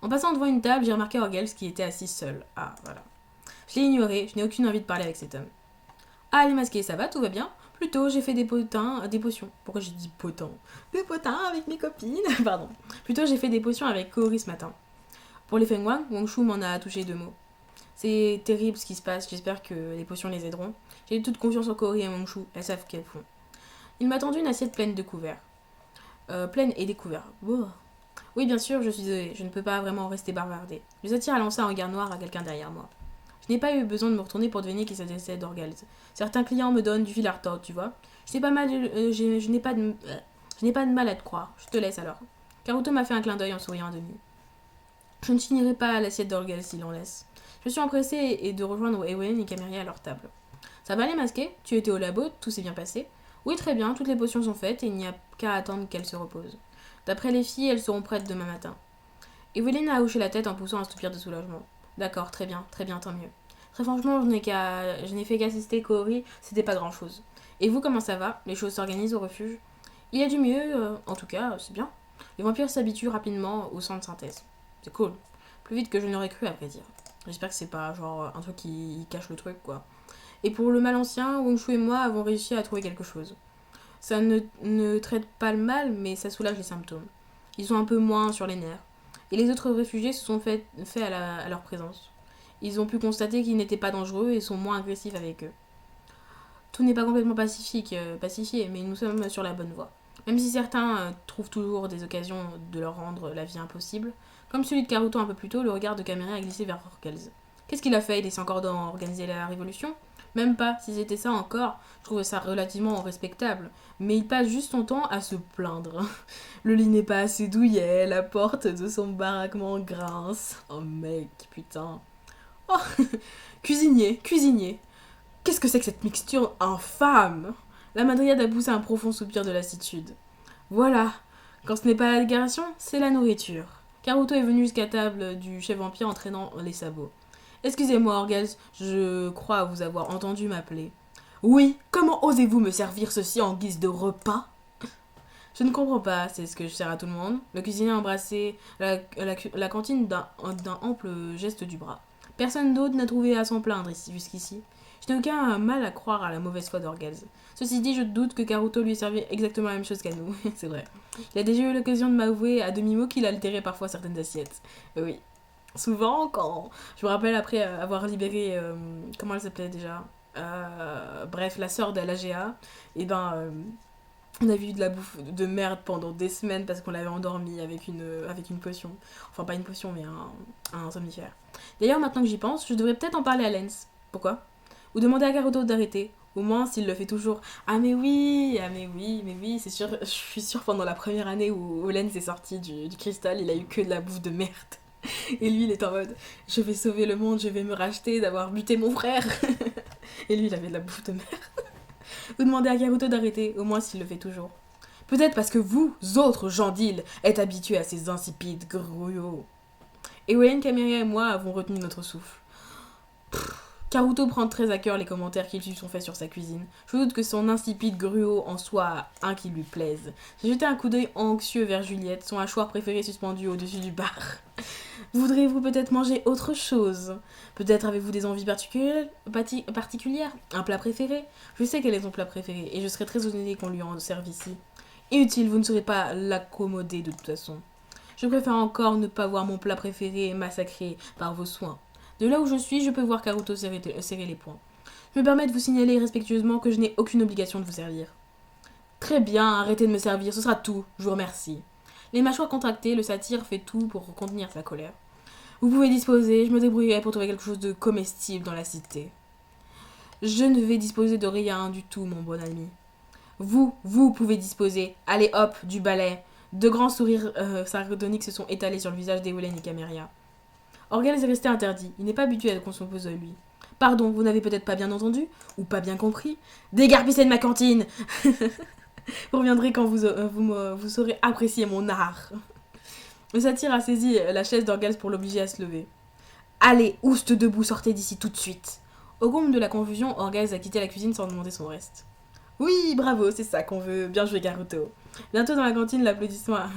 En passant devant une table, j'ai remarqué Orgels qui était assis seul. Ah, voilà. Je l'ai ignoré, je n'ai aucune envie de parler avec cet homme. Ah, les masqués, ça va, tout va bien? Plutôt, j'ai fait des potions. Pourquoi j'ai dit potins? Des potins avec mes copines. Pardon. Plutôt, j'ai fait des potions avec Kaori ce matin. Pour les Fengwang, Wangshu m'en a touché 2 mots. C'est terrible ce qui se passe, j'espère que les potions les aideront. J'ai toute confiance en Kaori et Wangshu, elles savent ce qu'elles font. Il m'a tendu une assiette pleine de couverts. Pleine et découvert. Oh. Oui, bien sûr, je suis désolée, je ne peux pas vraiment rester bavardée. Je les attire à lancer un regard noir à quelqu'un derrière moi. Je n'ai pas eu besoin de me retourner pour deviner qu'il s'agissait d'Orgels. Certains clients me donnent du fil à retordre, tu vois. Je n'ai pas de mal à te croire. Je te laisse alors. Karuto m'a fait un clin d'œil en souriant à demi. Je ne finirai pas l'assiette d'Orgels s'il en laisse. Je suis empressée et de rejoindre Ewen et Caméria à leur table. Ça va les masquer? Tu étais au labo, tout s'est bien passé? Oui, très bien, toutes les potions sont faites et il n'y a qu'à attendre qu'elles se reposent. D'après les filles, elles seront prêtes demain matin. Evelyn a hoché la tête en poussant un soupir de soulagement. D'accord, très bien, tant mieux. Très franchement, je n'ai fait qu'assister Kaori, c'était pas grand chose. Et vous, comment ça va? Les choses s'organisent au refuge? Il y a du mieux, en tout cas, c'est bien. Les vampires s'habituent rapidement au sang de synthèse. C'est cool. Plus vite que je n'aurais cru, à vrai dire. J'espère que c'est pas genre un truc qui cache le truc, quoi. Et pour le mal ancien, Wangshu et moi avons réussi à trouver quelque chose. Ça ne traite pas le mal, mais ça soulage les symptômes. Ils sont un peu moins sur les nerfs. Et les autres réfugiés se sont fait à leur présence. Ils ont pu constater qu'ils n'étaient pas dangereux et sont moins agressifs avec eux. Tout n'est pas complètement pacifié, mais nous sommes sur la bonne voie. Même si certains trouvent toujours des occasions de leur rendre la vie impossible, comme celui de Karuto un peu plus tôt, le regard de Caméria a glissé vers Orgels. Qu'est-ce qu'il a fait? Il essaie encore d'organiser la révolution? Même pas, si c'était ça encore, je trouvais ça relativement respectable. Mais il passe juste son temps à se plaindre. Le lit n'est pas assez douillet, la porte de son baraquement grince. Oh mec, putain. Oh, cuisinier. Qu'est-ce que c'est que cette mixture infâme? La madriade a poussé un profond soupir de lassitude. Voilà, quand ce n'est pas la décoration, c'est la nourriture. Karuto est venu jusqu'à table du chef vampire en traînant les sabots. Excusez-moi, Orgels, je crois vous avoir entendu m'appeler. Oui, comment osez-vous me servir ceci en guise de repas? Je ne comprends pas, c'est ce que je sers à tout le monde. Le cuisinier a embrassé la cantine d'un ample geste du bras. Personne d'autre n'a trouvé à s'en plaindre jusqu'ici. Je n'ai aucun mal à croire à la mauvaise foi d'Orgels. Ceci dit, je doute que Karuto lui ait servi exactement la même chose qu'à nous. C'est vrai. Il a déjà eu l'occasion de m'avouer à demi-mot qu'il altérait parfois certaines assiettes. Oui. Souvent, quand je me rappelle après avoir libéré, comment elle s'appelait déjà, bref, la sœur de l'AGA, et on avait eu de la bouffe de merde pendant des semaines parce qu'on l'avait endormie avec une potion. Enfin, pas une potion, mais un somnifère. D'ailleurs, maintenant que j'y pense, je devrais peut-être en parler à Lens. Pourquoi? Ou demander à Karuto d'arrêter. Au moins, s'il le fait toujours. Ah mais oui, c'est sûr, je suis sûre pendant la première année où Lens est sorti du cristal, il a eu que de la bouffe de merde. Et lui, il est en mode, je vais sauver le monde, je vais me racheter d'avoir buté mon frère. Et lui, il avait de la bouffe de merde. Vous demandez à Karuto d'arrêter, au moins s'il le fait toujours. Peut-être parce que vous, autres gens d'île, êtes habitués à ces insipides gruots. Et Wayne, Caméria et moi avons retenu notre souffle. Karuto prend très à cœur les commentaires qui lui sont faits sur sa cuisine. Je doute que son insipide gruau en soit un qui lui plaise. J'ai jeté un coup d'œil anxieux vers Juliette, son hachoir préféré suspendu au-dessus du bar. Voudriez-vous peut-être manger autre chose? Peut-être avez-vous des envies particulières? Un plat préféré? Je sais quel est ton plat préféré et je serais très honorée qu'on lui en serve ici. Inutile, vous ne saurez pas l'accommoder de toute façon. Je préfère encore ne pas voir mon plat préféré massacré par vos soins. De là où je suis, je peux voir Karuto serrer les poings. Je me permets de vous signaler respectueusement que je n'ai aucune obligation de vous servir. Très bien, arrêtez de me servir, ce sera tout, je vous remercie. Les mâchoires contractées, le satyre fait tout pour contenir sa colère. Vous pouvez disposer, je me débrouillerai pour trouver quelque chose de comestible dans la cité. Je ne vais disposer de rien du tout, mon bon ami. Vous pouvez disposer. Allez hop, du balai. De grands sourires sardoniques se sont étalés sur le visage d'Eowyn et Caméria. Orgel est resté interdit, il n'est pas habitué à ce qu'on s'oppose à lui. Pardon, vous n'avez peut-être pas bien entendu? Ou pas bien compris? Dégarpissez de ma cantine. Vous reviendrez quand vous saurez apprécier mon art. Le satyre a saisi la chaise d'Orgel pour l'obliger à se lever. Allez, ouste debout, sortez d'ici tout de suite. Au comble de la confusion, Orgel a quitté la cuisine sans demander son reste. Oui, bravo, c'est ça qu'on veut. Bien joué, Karuto. Bientôt dans la cantine,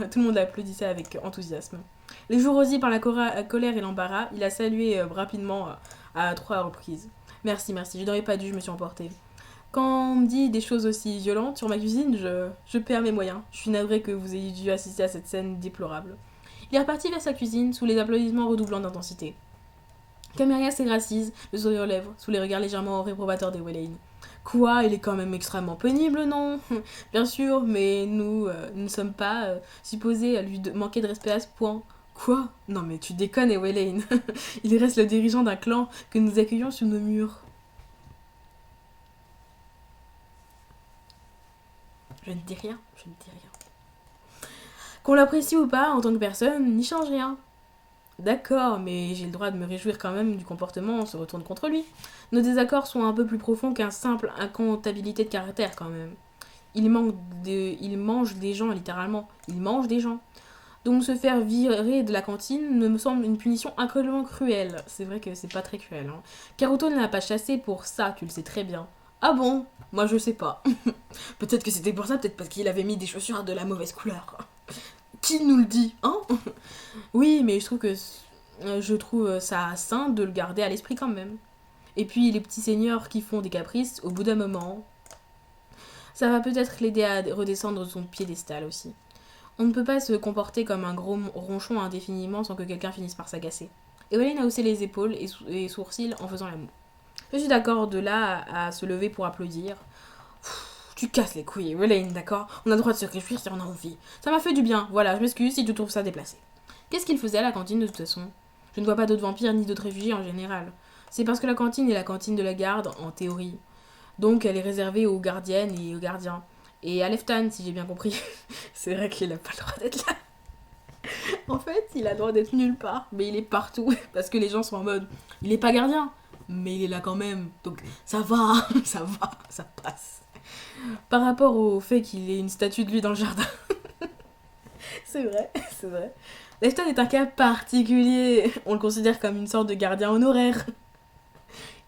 tout le monde l'applaudissait avec enthousiasme. Les joues rosies par la colère et l'embarras, il a salué rapidement à 3 reprises. Merci, je n'aurais pas dû, je me suis emportée. Quand on me dit des choses aussi violentes sur ma cuisine, je perds mes moyens. Je suis navrée que vous ayez dû assister à cette scène déplorable. Il est reparti vers sa cuisine, sous les applaudissements redoublant d'intensité. Caméria s'égracise, le sourire aux lèvres, sous les regards légèrement réprobateurs des Welaine. Quoi, il est quand même extrêmement pénible, non? Bien sûr, mais nous ne sommes pas supposés lui manquer de respect à ce point. Quoi? Non mais tu déconnes, Eowyn. Il reste le dirigeant d'un clan que nous accueillons sous nos murs. Je ne dis rien. Qu'on l'apprécie ou pas en tant que personne, n'y change rien. D'accord, mais j'ai le droit de me réjouir quand même du comportement, on se retourne contre lui. Nos désaccords sont un peu plus profonds qu'un simple incomptabilité de caractère quand même. Il mange des gens, littéralement. Il mange des gens. Donc se faire virer de la cantine me semble une punition incroyablement cruelle. C'est vrai que c'est pas très cruel. Hein. Karuto ne l'a pas chassé pour ça, tu le sais très bien. Ah bon? Moi je sais pas. Peut-être que c'était pour ça, peut-être parce qu'il avait mis des chaussures de la mauvaise couleur. Qui nous le dit, hein? Oui, mais je trouve ça sain de le garder à l'esprit quand même. Et puis les petits seigneurs qui font des caprices, au bout d'un moment, ça va peut-être l'aider à redescendre de son piédestal aussi. On ne peut pas se comporter comme un gros ronchon indéfiniment sans que quelqu'un finisse par s'agacer. Eowyn a haussé les épaules et sourcils en faisant la moue. Je suis d'accord de là à se lever pour applaudir. Tu casses les couilles, Eowyn, d'accord? On a le droit de se réjouir si on a envie. Ça m'a fait du bien, voilà, je m'excuse si tu trouves ça déplacé. Qu'est-ce qu'il faisait à la cantine de toute façon? Je ne vois pas d'autres vampires ni d'autres réfugiés en général. C'est parce que la cantine est la cantine de la garde, en théorie. Donc elle est réservée aux gardiennes et aux gardiens. Et à Leftan, si j'ai bien compris. C'est vrai qu'il n'a pas le droit d'être là. En fait, il a le droit d'être nulle part, mais il est partout. Parce que les gens sont en mode, il est pas gardien, mais il est là quand même. Donc ça va, ça passe. Par rapport au fait qu'il ait une statue de lui dans le jardin. C'est vrai. Lefton est un cas particulier. On le considère comme une sorte de gardien honoraire.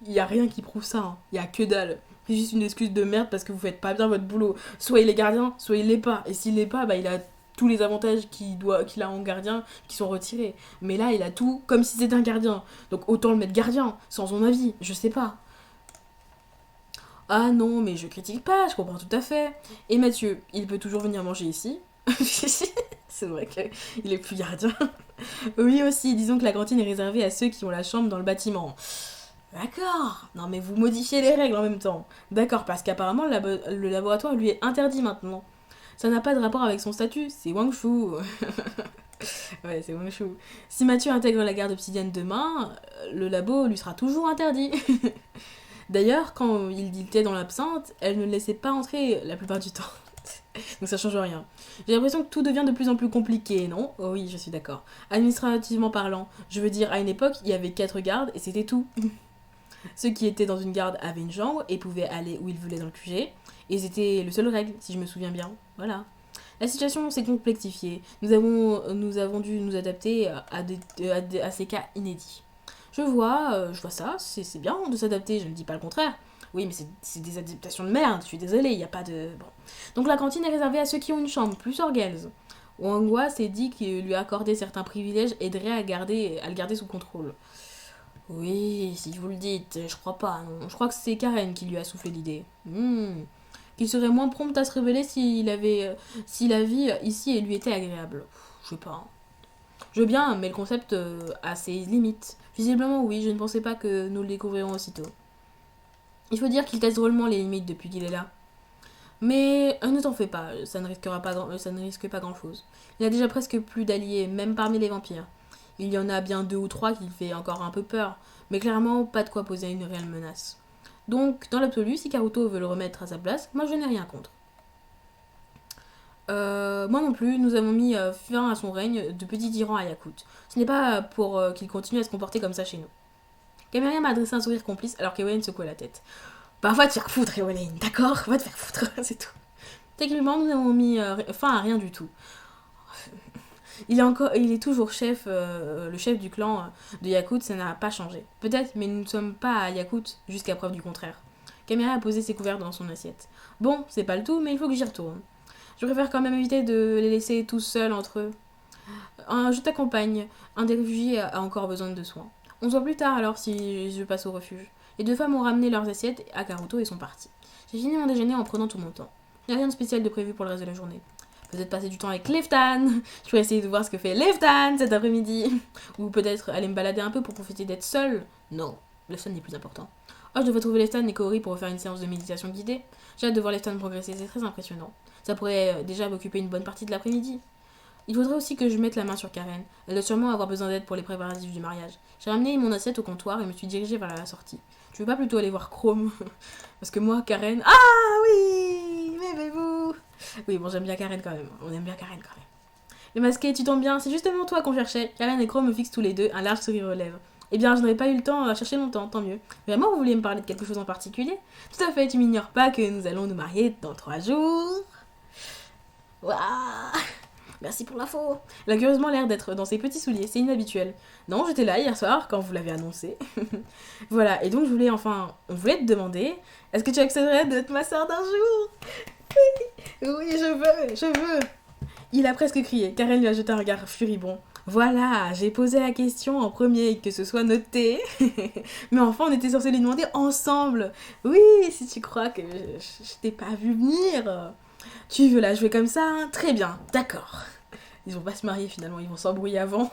Il y a rien qui prouve ça. Hein. Il y a que dalle. C'est juste une excuse de merde parce que vous faites pas bien votre boulot. Soit il est gardien, soit il l'est pas. Et s'il l'est pas, bah il a tous les avantages qu'il a en gardien qui sont retirés. Mais là, il a tout comme si c'était un gardien. Donc autant le mettre gardien, sans son avis. Je sais pas. Ah non, mais je critique pas, je comprends tout à fait. Et Mathieu, il peut toujours venir manger ici. C'est vrai qu'il est plus gardien. Oui aussi, disons que la cantine est réservée à ceux qui ont la chambre dans le bâtiment. D'accord. Non mais vous modifiez les règles en même temps. D'accord, parce qu'apparemment le laboratoire lui est interdit maintenant. Ça n'a pas de rapport avec son statut, c'est Wang Shu. Ouais, c'est Wang Shu. Si Mathieu intègre la garde obsidienne demain, le labo lui sera toujours interdit. D'ailleurs, quand il était dans l'absinthe, elle ne le laissait pas entrer la plupart du temps. Donc ça change rien. J'ai l'impression que tout devient de plus en plus compliqué, non? Oh oui, je suis d'accord. Administrativement parlant, je veux dire, à une époque, il y avait 4 gardes et c'était tout. Ceux qui étaient dans une garde avaient une chambre et pouvaient aller où ils voulaient dans le QG. Et c'était le seul règle, si je me souviens bien. Voilà. La situation s'est complexifiée. Nous avons dû nous adapter à ces cas inédits. Je vois ça, c'est bien de s'adapter, je ne dis pas le contraire. Oui, mais c'est des adaptations de merde, je suis désolée, il n'y a pas de... Bon. Donc la cantine est réservée à ceux qui ont une chambre, plus Orgels. Wangwa s'est dit qu'il lui accorder certains privilèges aiderait à le garder sous contrôle. Oui, si vous le dites, je crois pas, non. Je crois que c'est Karen qui lui a soufflé l'idée. Qu'il serait moins prompt à se révéler si la vie ici lui était agréable. Je sais pas. Je veux bien, mais le concept a ses limites. Visiblement, oui, je ne pensais pas que nous le découvrirons aussitôt. Il faut dire qu'il teste drôlement les limites depuis qu'il est là. Mais ne t'en fais pas, ça ne risque pas grand-chose. Il a déjà presque plus d'alliés, même parmi les vampires. Il y en a bien 2 ou 3 qui fait encore un peu peur, mais clairement pas de quoi poser une réelle menace. Donc, dans l'absolu, si Karuto veut le remettre à sa place, moi je n'ai rien contre. Moi non plus, nous avons mis fin à son règne de petit tyran à Yakut. Ce n'est pas pour qu'il continue à se comporter comme ça chez nous. Camélia m'a adressé un sourire complice alors qu'Ewen secouait la tête. Bah va te faire foutre, Ewen, d'accord? Va te faire foutre, c'est tout. Techniquement, nous avons mis fin à rien du tout. Il est toujours le chef du clan de Yakut, ça n'a pas changé. Peut-être, mais nous ne sommes pas à Yakut jusqu'à preuve du contraire. Camélia a posé ses couverts dans son assiette. Bon, c'est pas le tout, mais il faut que j'y retourne. Je préfère quand même éviter de les laisser tous seuls entre eux. Je t'accompagne. Un des réfugiés a encore besoin de soins. On se voit plus tard alors si je passe au refuge. Les 2 femmes ont ramené leurs assiettes à Karuto et sont parties. J'ai fini mon déjeuner en prenant tout mon temps. Il n'y a rien de spécial de prévu pour le reste de la journée. Peut-être passer du temps avec Leftan. Je pourrais essayer de voir ce que fait Leftan cet après-midi. Ou peut-être aller me balader un peu pour profiter d'être seule. Non, Leftan est plus important. Oh, je devrais trouver Leftan et Kaori pour faire une séance de méditation guidée. J'ai hâte de voir Leftan progresser, c'est très impressionnant. Ça pourrait déjà m'occuper une bonne partie de l'après-midi. Il faudrait aussi que je mette la main sur Karen. Elle doit sûrement avoir besoin d'aide pour les préparatifs du mariage. J'ai ramené mon assiette au comptoir et me suis dirigée vers la sortie. Tu veux pas plutôt aller voir Chrome? Parce que moi, Karen... Ah oui! Aimez-vous? Oui, bon, j'aime bien Karen quand même. On aime bien Karen quand même. Le masqué, tu tombes bien, c'est justement toi qu'on cherchait. Karen et Chrome me fixent tous les deux, un large sourire aux lèvres. Eh bien, je n'aurais pas eu le temps à chercher longtemps, tant mieux. Vraiment, vous vouliez me parler de quelque chose en particulier? Tout à fait, tu m'ignores pas que nous allons nous marier dans 3 jours. Waouh! Merci pour l'info. Elle a curieusement l'air d'être dans ses petits souliers, c'est inhabituel. Non, j'étais là hier soir quand vous l'avez annoncé. Voilà, et donc on voulait te demander, est-ce que tu accepterais d'être ma sœur d'un jour? Oui, je veux. Il a presque crié, Karen lui a jeté un regard furibond. Voilà, j'ai posé la question en premier, que ce soit noté. Mais enfin, on était censés lui demander ensemble. Oui, si tu crois que je t'ai pas vu venir. Tu veux la jouer comme ça, hein? Très bien, d'accord. Ils vont pas se marier finalement, ils vont s'embrouiller avant.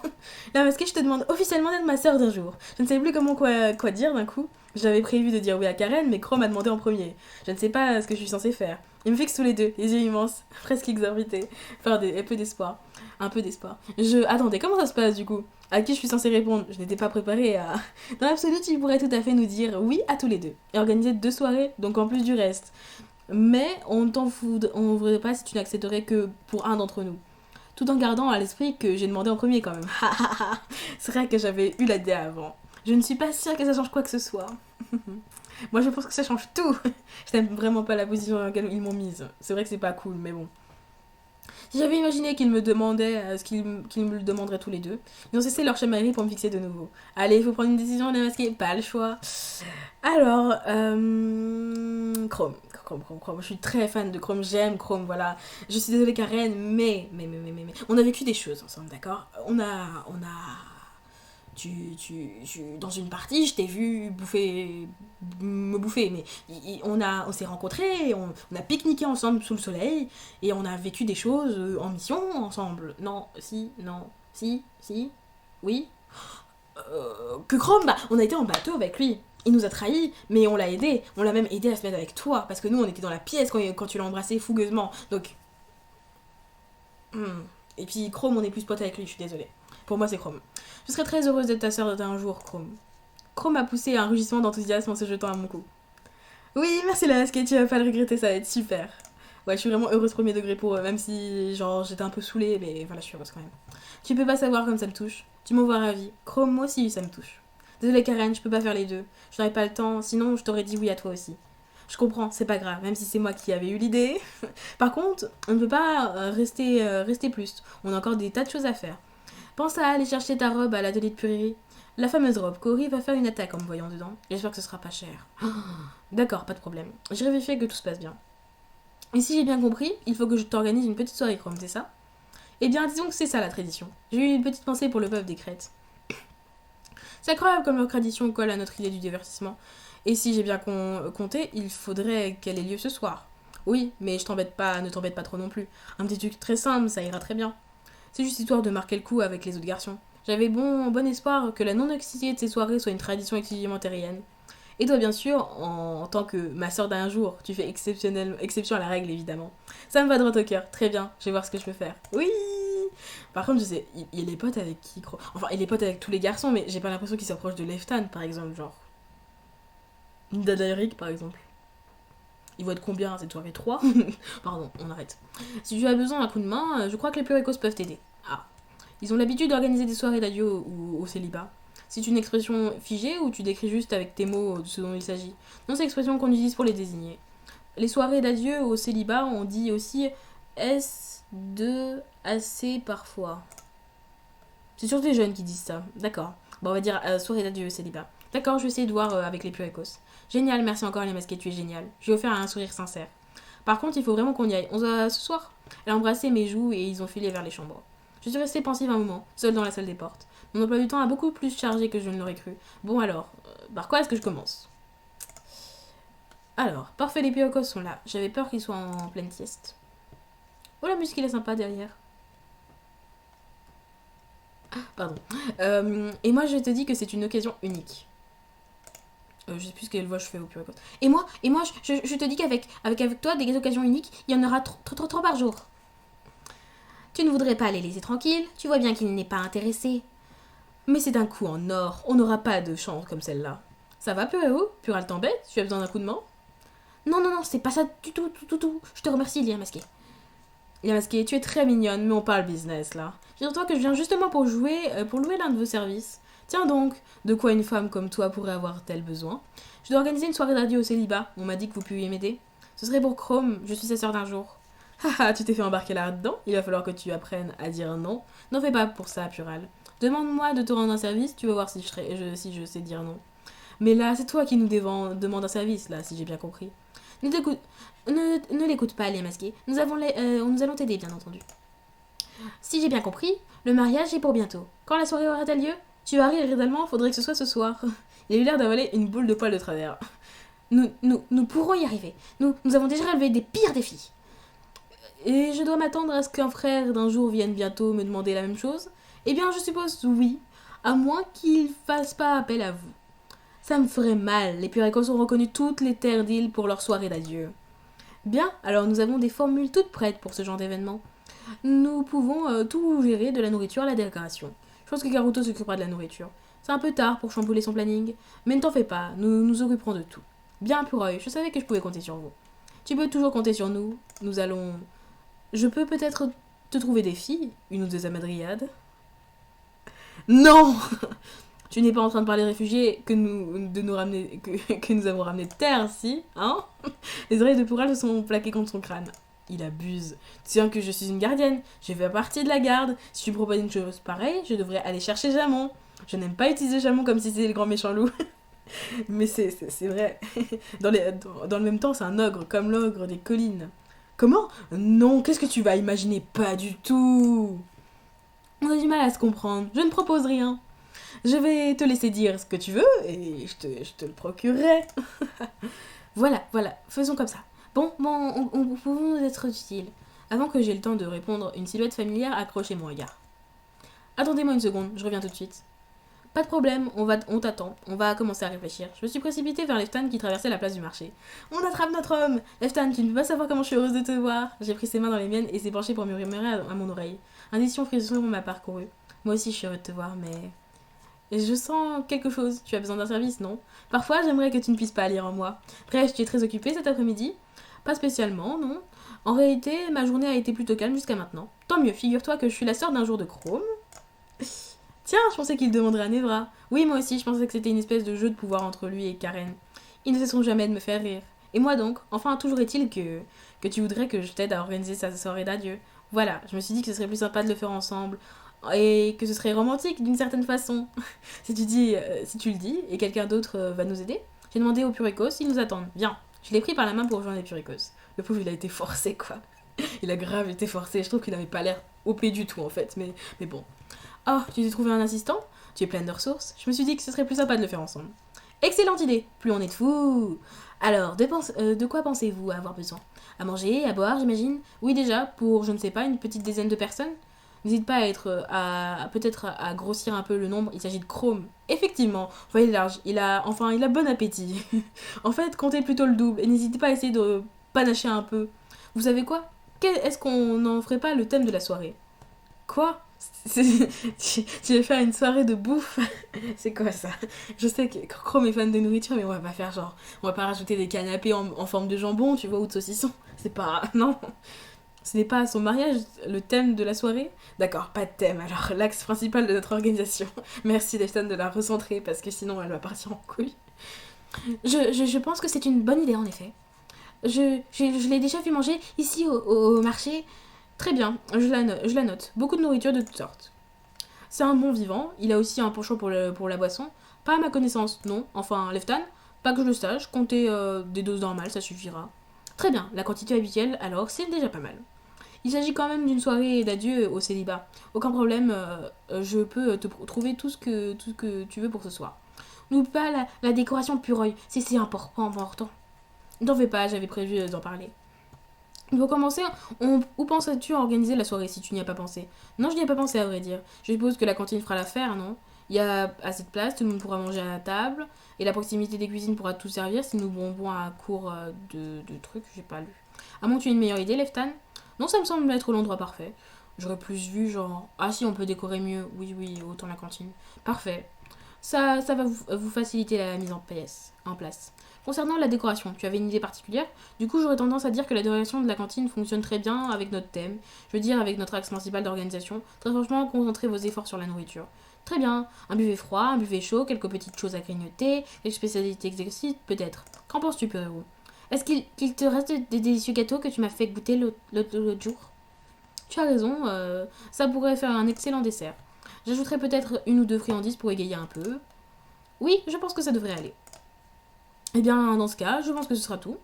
Là, parce que je te demande officiellement d'être ma sœur d'un jour. Je ne sais plus quoi dire d'un coup. J'avais prévu de dire oui à Karen, mais Chrome a demandé en premier. Je ne sais pas ce que je suis censée faire. Ils me fixent tous les deux, les yeux immenses, presque exorbités. Enfin, un peu d'espoir. Un peu d'espoir. Attendez, comment ça se passe du coup? À qui je suis censée répondre? Je n'étais pas préparée à... Dans l'absolu, tu pourrais tout à fait nous dire oui à tous les deux. Et organiser 2 soirées, donc en plus du reste. Mais on voudrait pas si tu n'accepterais que pour un d'entre nous. Tout en gardant à l'esprit que j'ai demandé en premier quand même. C'est vrai que j'avais eu la idée avant. Je ne suis pas sûre que ça change quoi que ce soit. Moi je pense que ça change tout. Je n'aime vraiment pas la position dans laquelle ils m'ont mise. C'est vrai que c'est pas cool, mais bon. Si j'avais imaginé qu'ils me demandaient qu'ils me le demanderaient tous les deux, ils ont cessé leur chamaillerie pour me fixer de nouveau. Allez, il faut prendre une décision, les masqués, pas le choix. Alors, Chrome. Je suis très fan de Chrome, j'aime Chrome, voilà. Je suis désolée Karen, mais. On a vécu des choses ensemble, d'accord? Dans une partie, je t'ai vu me bouffer, mais on s'est rencontrés, on a pique-niqué ensemble sous le soleil, et on a vécu des choses en mission ensemble. Non, si, oui. Que Chrome, bah, on a été en bateau avec lui. Il nous a trahis, mais on l'a aidé. On l'a même aidé à se mettre avec toi, parce que nous, on était dans la pièce quand tu l'as embrassé fougueusement. Donc... Et puis Chrome, on est plus potes avec lui, je suis désolée. Pour moi, c'est Chrome. Je serais très heureuse d'être ta sœur d'un jour, Chrome. Chrome a poussé un rugissement d'enthousiasme en se jetant à mon cou. Oui, merci la basket, tu vas pas le regretter, ça va être super. Ouais, je suis vraiment heureuse premier degré pour eux, même si genre j'étais un peu saoulée, mais voilà, je suis heureuse quand même. Tu peux pas savoir comme ça me touche. Tu m'envoies ravie. Chrome, moi aussi, ça me touche. Désolée Karen, je peux pas faire les deux. Je n'aurais pas le temps, sinon je t'aurais dit oui à toi aussi. Je comprends, c'est pas grave, même si c'est moi qui avais eu l'idée. Par contre, on ne peut pas rester plus. On a encore des tas de choses à faire. Pense à aller chercher ta robe à l'atelier de Puriri. La fameuse robe, Cory va faire une attaque en me voyant dedans. J'espère que ce sera pas cher. D'accord, pas de problème. Je vérifie que tout se passe bien. Et si j'ai bien compris, il faut que je t'organise une petite soirée Chrome, c'est ça? Eh bien, disons que c'est ça la tradition. J'ai eu une petite pensée pour le peuple des Crêtes. C'est incroyable comme leur tradition colle à notre idée du divertissement. Et si j'ai bien compté, il faudrait qu'elle ait lieu ce soir. Oui, mais ne t'embête pas trop non plus. Un petit truc très simple, ça ira très bien. C'est juste histoire de marquer le coup avec les autres garçons. J'avais bon espoir que la non-toxicité de ces soirées soit une tradition exclusivement terrienne. Et toi, bien sûr, en tant que ma sœur d'un jour, tu fais exception à la règle, évidemment. Ça me va droit au cœur. Très bien, je vais voir ce que je peux faire. Oui. Par contre, je sais, il est pote avec qui, enfin, il est pote avec tous les garçons, mais j'ai pas l'impression qu'il s'approche de Leftan, par exemple, genre. Dada Eric, par exemple. Il va être combien à cette soirée? 3. Pardon, on arrête. Si tu as besoin d'un coup de main, je crois que les Puricos peuvent t'aider. Ah. Ils ont l'habitude d'organiser des soirées d'adieu au célibat. C'est une expression figée ou tu décris juste avec tes mots de ce dont il s'agit? Non, c'est l'expression qu'on utilise pour les désigner. Les soirées d'adieu au célibat, on dit aussi S2 AC parfois. C'est surtout les jeunes qui disent ça. D'accord. Bon, on va dire soirée d'adieu au célibat. D'accord, je vais essayer de voir avec les Puricos. Génial, merci encore les masqués, tu es génial. Je lui ai offert un sourire sincère. Par contre, il faut vraiment qu'on y aille. On se voit ce soir. Elle a embrassé mes joues et ils ont filé vers les chambres. Je suis restée pensive un moment, seule dans la salle des portes. Mon emploi du temps a beaucoup plus chargé que je ne l'aurais cru. Bon alors, par quoi est-ce que je commence? Alors, parfait, les Puricos sont là. J'avais peur qu'ils soient en pleine sieste. Oh, la musique, elle est sympa derrière. Pardon. Et moi, je te dis que c'est une occasion unique. Je sais plus quelle voix je fais au Puricos. Et moi, je te dis qu'avec toi, des occasions uniques, il y en aura trop par jour. Tu ne voudrais pas les laisser tranquilles? Tu vois bien qu'il n'est pas intéressé. Mais c'est un coup en or. On n'aura pas de chance comme celle-là. Ça va, Pureo? Pural t'embête? Tu as besoin d'un coup de main? Non, c'est pas ça du tout. Je te remercie, Lia Masqué. Lia Masqué, tu es très mignonne, mais on parle business, là. Dis-toi que je viens justement pour louer l'un de vos services. Tiens donc, de quoi une femme comme toi pourrait avoir-t-elle besoin? Je dois organiser une soirée d'adieu au célibat. On m'a dit que vous pouviez m'aider. Ce serait pour Chrome, je suis sa sœur d'un jour. Haha, tu t'es fait embarquer là-dedans? Il va falloir que tu apprennes à dire non. N'en fais pas pour ça, Pural. Demande-moi de te rendre un service, tu vas voir si je sais dire non. Mais là, c'est toi qui nous demande un service, là, si j'ai bien compris. Ne l'écoute pas, les masqués. Nous allons t'aider, bien entendu. Si j'ai bien compris, le mariage est pour bientôt. Quand la soirée aura-t-elle lieu? Tu vas rire évidemment, faudrait que ce soit ce soir. Il a eu l'air d'avaler une boule de poil de travers. Nous pourrons y arriver. Nous avons déjà relevé des pires défis. Et je dois m'attendre à ce qu'un frère d'un jour vienne bientôt me demander la même chose? Eh bien, je suppose oui, à moins qu'il fasse pas appel à vous. Ça me ferait mal, les Puricos ont reconnu toutes les terres d'île pour leur soirée d'adieu. Bien, alors nous avons des formules toutes prêtes pour ce genre d'événement. Nous pouvons tout gérer, de la nourriture à la décoration. Je pense que Karuto s'occupera de la nourriture. C'est un peu tard pour chambouler son planning, mais ne t'en fais pas, nous nous occuperons de tout. Bien, Puroy, je savais que je pouvais compter sur vous. Tu peux toujours compter sur nous, nous allons... Je peux peut-être te trouver des filles, une ou deux amadriades. Non! Tu n'es pas en train de parler des réfugiés que nous avons ramenés de terre, si? Hein? Les oreilles de Pural se sont plaquées contre son crâne. Il abuse. Tu sais que je suis une gardienne. Je fais partie de la garde. Si tu me proposes une chose pareille, je devrais aller chercher Jamon. Je n'aime pas utiliser Jamon comme si c'était le grand méchant loup. Mais c'est vrai. Dans le même temps, c'est un ogre, comme l'ogre des collines. Comment? Non, qu'est-ce que tu vas imaginer? Pas du tout. On a du mal à se comprendre. Je ne propose rien. Je vais te laisser dire ce que tu veux et je te le procurerai. Voilà, faisons comme ça. Bon, on pouvons nous être utiles. Avant que j'aie le temps de répondre, une silhouette familière a accroché mon regard. Attendez-moi une seconde, je reviens tout de suite. Pas de problème, on t'attend. On va commencer à réfléchir. Je me suis précipitée vers Leftan qui traversait la place du marché. On attrape notre homme! Leftan, tu ne peux pas savoir comment je suis heureuse de te voir. J'ai pris ses mains dans les miennes et s'est penché pour murmurer à mon oreille. Un édition frisson m'a parcouru. Moi aussi, je suis heureuse de te voir, mais... Et je sens quelque chose. Tu as besoin d'un service, non? Parfois, j'aimerais que tu ne puisses pas lire en moi. Bref, tu es très occupée cet après-midi? Pas spécialement, non. En réalité, ma journée a été plutôt calme jusqu'à maintenant. Tant mieux, figure-toi que je suis la sœur d'un jour de Chrome. Tiens, je pensais qu'il demanderait à Nevra. Oui, moi aussi, je pensais que c'était une espèce de jeu de pouvoir entre lui et Karen. Ils ne cesseront jamais de me faire rire. Et moi donc, enfin, toujours est-il que tu voudrais que je t'aide à organiser sa soirée d'adieu. Voilà, je me suis dit que ce serait plus sympa de le faire ensemble. Et que ce serait romantique d'une certaine façon. Si tu le dis, et quelqu'un d'autre va nous aider. J'ai demandé aux Puricos, ils nous attendent. Viens, je l'ai pris par la main pour rejoindre les Puricos. Le pauvre, il a été forcé, quoi. Il a grave été forcé, je trouve qu'il avait pas l'air OP du tout en fait, mais bon. Oh, tu t'es trouvé un assistant? Tu es pleine de ressources? Je me suis dit que ce serait plus sympa de le faire ensemble. Excellente idée! Plus on est de fous! Alors, de quoi pensez-vous avoir besoin? À manger, à boire, j'imagine? Oui, déjà, pour, je ne sais pas, une petite dizaine de personnes? N'hésite pas à être, peut-être à grossir un peu le nombre, il s'agit de Chrome. Effectivement, voyez large, il a bon appétit. En fait, comptez plutôt le double et n'hésitez pas à essayer de panacher un peu. Vous savez quoi? Est-ce qu'on n'en ferait pas le thème de la soirée? Quoi? Tu veux faire une soirée de bouffe? C'est quoi ça? Je sais que Chrome est fan de nourriture, mais on va pas faire genre. On va pas rajouter des canapés en forme de jambon, tu vois, ou de saucisson. C'est pas. Non. Ce n'est pas à son mariage le thème de la soirée? D'accord, pas de thème, alors l'axe principal de notre organisation. Merci Destin de la recentrer parce que sinon elle va partir en couille. Je pense que c'est une bonne idée en effet. Je l'ai déjà vu manger ici au marché. Très bien, je la note. Beaucoup de nourriture de toutes sortes. C'est un bon vivant, il a aussi un penchant pour la boisson. Pas à ma connaissance, non. Enfin, Leftan, pas que je le sache, comptez des doses normales, ça suffira. Très bien, la quantité habituelle, alors c'est déjà pas mal. Il s'agit quand même d'une soirée d'adieu au célibat. Aucun problème, je peux te trouver tout ce que tu veux pour ce soir. N'oublie pas la décoration pure c'est important. N'en fais pas, j'avais prévu d'en parler. Pour commencer, où penses-tu à organiser la soirée si tu n'y as pas pensé? Non, je n'y ai pas pensé à vrai dire. Je suppose que la cantine fera l'affaire, non? Il y a assez de place, tout le monde pourra manger à la table, et la proximité des cuisines pourra tout servir si nous bonbons à court de trucs, j'ai pas lu. À moins que tu aies une meilleure idée, Leftan? Non, ça me semble être l'endroit parfait. J'aurais plus vu genre, ah si, on peut décorer mieux. Oui, autant la cantine. Parfait. Ça va vous faciliter la mise en place. Concernant la décoration, tu avais une idée particulière? Du coup, j'aurais tendance à dire que la décoration de la cantine fonctionne très bien avec notre thème, je veux dire avec notre axe principal d'organisation. Très franchement, concentrez vos efforts sur la nourriture. Très bien, un buffet froid, un buffet chaud, quelques petites choses à grignoter, quelques spécialités exotiques, peut-être. Qu'en penses-tu, Pérou? Est-ce qu'il te reste des délicieux gâteaux que tu m'as fait goûter l'autre jour? Tu as raison, ça pourrait faire un excellent dessert. J'ajouterai peut-être une ou deux friandises pour égayer un peu. Oui, je pense que ça devrait aller. Eh bien, dans ce cas, je pense que ce sera tout.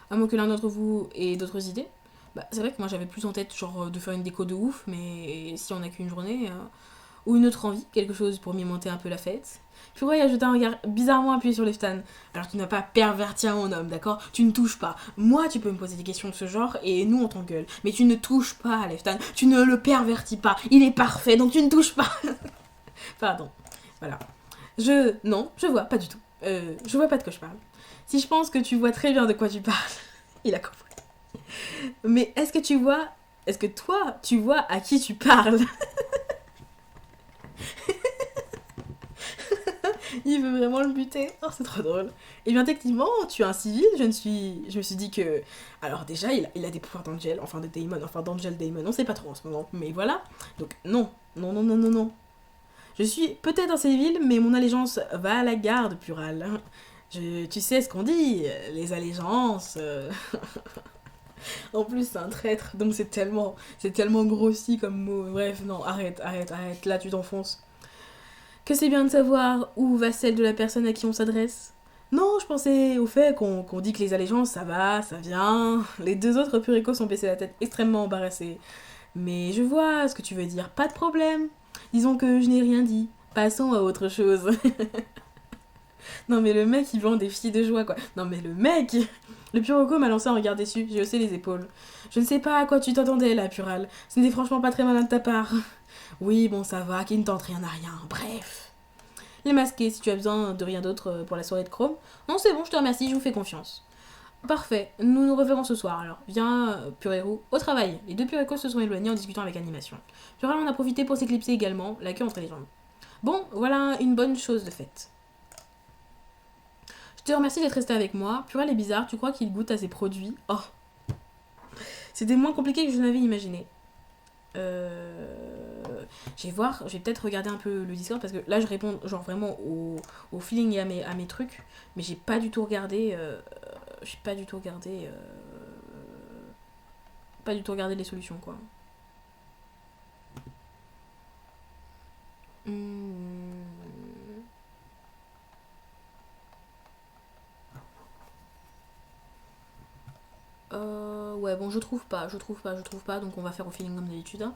À moins que l'un d'entre vous ait d'autres idées. Bah, c'est vrai que moi j'avais plus en tête genre de faire une déco de ouf, mais si on n'a qu'une journée, ou une autre envie, quelque chose pour pimenter un peu la fête. Puis ouais, ajouter un regard bizarrement appuyé sur les stands. Alors tu n'as pas pervertir mon homme, d'accord? Tu ne touches pas. Moi, tu peux me poser des questions de ce genre et nous on t'engueule. Mais tu ne touches pas à Leftan. Tu ne le pervertis pas. Il est parfait, donc tu ne touches pas. Pardon. Voilà. Non, je vois pas du tout. Je vois pas de quoi je parle. Si je pense que tu vois très bien de quoi tu parles, il a compris. Mais est-ce que toi, tu vois à qui tu parles? Il veut vraiment le buter. Oh, c'est trop drôle. Et bien, techniquement, tu es un civil. Je me suis dit que. Alors, déjà, il a des pouvoirs d'Angel, enfin de Daemon, enfin d'Angel Daemon. On sait pas trop en ce moment, mais voilà. Donc, non. Je suis peut-être un civil, mais mon allégeance va à la garde, Pural. Tu sais ce qu'on dit, les allégeances. En plus, c'est un traître, donc c'est tellement grossi comme mot. Bref, non, arrête. Là, tu t'enfonces. Que c'est bien de savoir où va celle de la personne à qui on s'adresse. Non, je pensais au fait qu'on dit que les allégeances, ça va, ça vient. Les deux autres puricos ont baissé la tête extrêmement embarrassés. Mais je vois ce que tu veux dire, pas de problème. Disons que je n'ai rien dit. Passons à autre chose. Non mais le mec il vend des filles de joie quoi. Non mais le mec. Le Puroco m'a lancé un regard déçu, j'ai haussé les épaules. Je ne sais pas à quoi tu t'attendais là, Pural. Ce n'était franchement pas très malin de ta part. Oui, bon ça va, qui ne tente rien à rien, bref. Les masqués, si tu as besoin de rien d'autre pour la soirée de Chrome. Non c'est bon, je te remercie, je vous fais confiance. Parfait, nous nous reverrons ce soir alors. Viens, Purero, au travail. Les deux Purecos se sont éloignés en discutant avec animation. Pural en a profité pour s'éclipser également, la queue entre les jambes. Bon, voilà une bonne chose de faite. Je te remercie d'être resté avec moi. Purel est bizarre, tu crois qu'il goûte à ses produits? Oh, c'était moins compliqué que je l'avais imaginé. Je vais peut-être regarder un peu le Discord parce que là je réponds genre vraiment au feeling et à mes trucs, mais j'ai pas du tout regardé. J'ai pas du tout regardé. Pas du tout regardé les solutions quoi. Hmm. Ouais, bon, je trouve pas, donc on va faire au feeling comme d'habitude. Hein.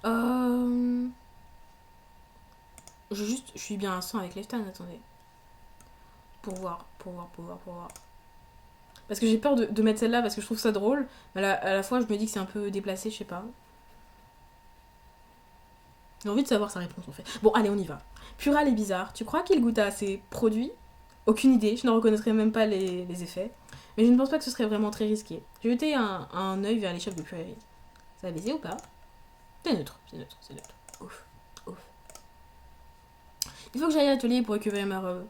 Euh... Je suis bien à 100 avec Leftan, attendez. Pour voir. Parce que j'ai peur de mettre celle-là parce que je trouve ça drôle. Mais à la fois, je me dis que c'est un peu déplacé, je sais pas. J'ai envie de savoir sa réponse en fait. Bon, allez, on y va. Pural est bizarre. Tu crois qu'il goûte à ses produits? Aucune idée, je ne reconnaîtrais même pas les effets. Mais je ne pense pas que ce serait vraiment très risqué. J'ai jeté un œil vers l'échoppe de Pural. Ça a baisé ou pas? C'est neutre, c'est neutre, c'est neutre. Ouf, ouf. Il faut que j'aille à l'atelier pour récupérer ma robe.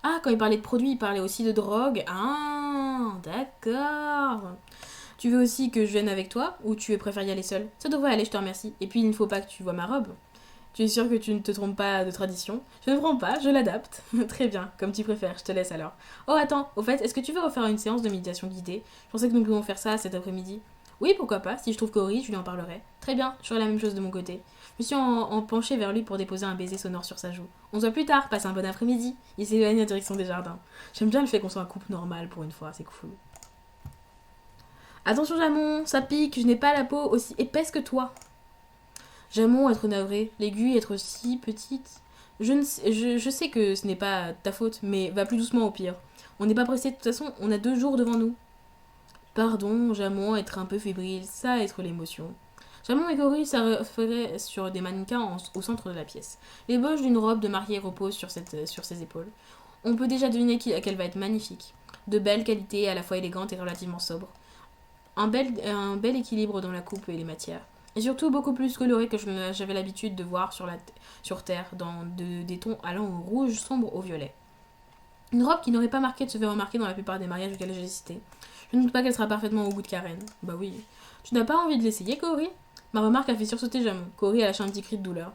Ah, quand il parlait de produits, il parlait aussi de drogue. Ah, d'accord. Tu veux aussi que je vienne avec toi ou tu préfères y aller seule? Ça devrait aller, je te remercie. Et puis, il ne faut pas que tu vois ma robe. Tu es sûr que tu ne te trompes pas de tradition? Je ne prends pas, je l'adapte. Très bien, comme tu préfères, je te laisse alors. Oh, attends, au fait, est-ce que tu veux refaire une séance de méditation guidée? Je pensais que nous pouvions faire ça cet après-midi. Oui, pourquoi pas, si je trouve Cory, je lui en parlerai. Très bien, je ferai la même chose de mon côté. Je me suis en penchée vers lui pour déposer un baiser sonore sur sa joue. On se voit plus tard, passe un bon après-midi. Il s'éloigne en direction des jardins. J'aime bien le fait qu'on soit un couple normal pour une fois, c'est cool. Attention Jamon, ça pique, je n'ai pas la peau aussi épaisse que toi. Jamon, être navré, l'aiguille être si petite. Je sais que ce n'est pas ta faute, mais va plus doucement au pire. On n'est pas pressé, de toute façon, on a 2 jours devant nous. Pardon, Jamon, être un peu fébrile, ça être l'émotion. Jamon et Cory s'arrêteraient sur des mannequins au centre de la pièce. L'ébauche d'une robe de mariée repose sur ses épaules. On peut déjà deviner qu'elle va être magnifique. De belle qualité, à la fois élégante et relativement sobre. Un bel équilibre dans la coupe et les matières. Et surtout beaucoup plus coloré que j'avais l'habitude de voir sur Terre, dans des tons allant au rouge sombre au violet. Une robe qui n'aurait pas marqué de se faire remarquer dans la plupart des mariages auxquels j'ai assisté. Je ne doute pas qu'elle sera parfaitement au goût de Karen. Bah oui. Tu n'as pas envie de l'essayer, Cory? Ma remarque a fait sursauter Jamon. Cory a lâché un petit cri de douleur.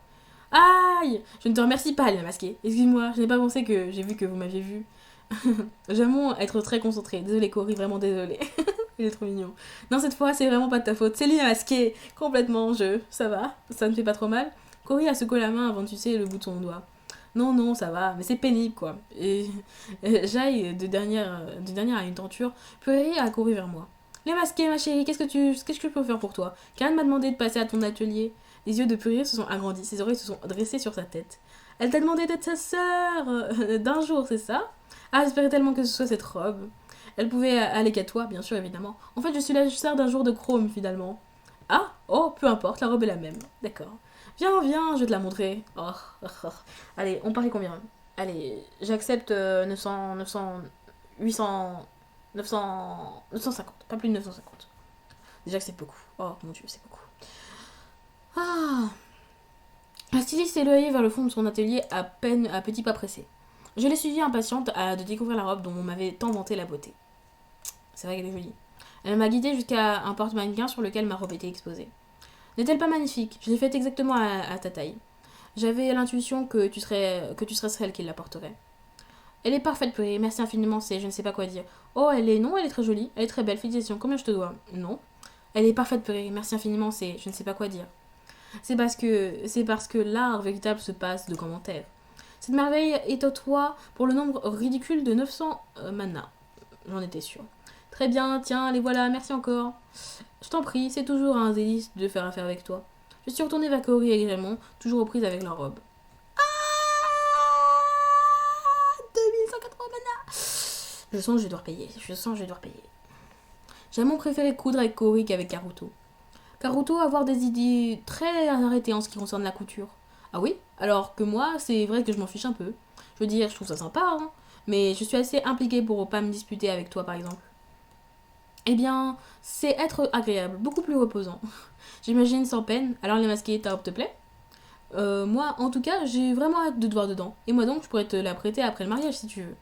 Aïe! Je ne te remercie pas, elle m'a masqué. Excuse-moi, je n'ai pas pensé que j'ai vu que vous m'aviez vu. Jamon, être très concentré. Désolé, Cory, vraiment désolé. Il est trop mignon. Non, cette fois, c'est vraiment pas de ta faute. C'est lui à masquer complètement. Ça va, ça ne fait pas trop mal. Cory a secoué la main avant de sucer le bout de son doigt. Non, non, ça va, mais c'est pénible quoi. J'aille de dernière à une tenture, puis Harry a couru vers moi. Les masqués, ma chérie, qu'est-ce que je peux faire pour toi? Karen m'a demandé de passer à ton atelier. Les yeux de Purée se sont agrandis, ses oreilles se sont dressées sur sa tête. Elle t'a demandé d'être sa sœur d'un jour, c'est ça? Ah, j'espérais tellement que ce soit cette robe. Elle pouvait aller qu'à toi, bien sûr, évidemment. En fait, je suis la sœur d'un jour de Chrome, finalement. Ah, oh, peu importe, la robe est la même. D'accord. Viens, viens, je vais te la montrer. Oh, oh, oh. Allez, on parie combien? Allez, j'accepte 800, 950, pas plus de 950. Déjà que c'est beaucoup. Oh mon dieu, c'est beaucoup. Ah. La styliste s'est éloignée vers le fond de son atelier à petits pas pressés. Je l'ai suivie impatiente de découvrir la robe dont on m'avait tant vanté la beauté. C'est vrai qu'elle est jolie. Elle m'a guidée jusqu'à un porte-mannequin sur lequel ma robe était exposée. N'est-elle pas magnifique? Je l'ai faite exactement à ta taille. J'avais l'intuition que tu serais celle qui la porterait. Elle est parfaite, Purée. Merci infiniment, c'est je ne sais pas quoi dire. Oh, non, elle est très jolie. Elle est très belle. Félicitations. Combien je te dois? Non. Elle est parfaite, Purée. Merci infiniment, c'est je ne sais pas quoi dire. C'est parce que l'art véritable se passe de commentaires. Cette merveille est à toi pour le nombre ridicule de 900 manas. J'en étais sûre. Très bien, tiens, les voilà, merci encore. Je t'en prie, c'est toujours un délice de faire affaire avec toi. Je suis retournée vers Cory et Raymond, toujours aux prises avec leur robe. Ah 2180 manas. Je sens que je vais devoir payer. J'ai mon préféré coudre avec Cory qu'avec Karuto. Karuto a avoir des idées très arrêtées en ce qui concerne la couture. Ah oui? Alors que moi, c'est vrai que je m'en fiche un peu. Je veux dire, je trouve ça sympa, hein. Mais je suis assez impliquée pour pas me disputer avec toi, par exemple. Eh bien, c'est être agréable, beaucoup plus reposant. J'imagine sans peine. Alors les masqués, ta robe te plaît? Moi, en tout cas, j'ai vraiment hâte de te voir dedans. Et moi donc, je pourrais te la prêter après le mariage si tu veux.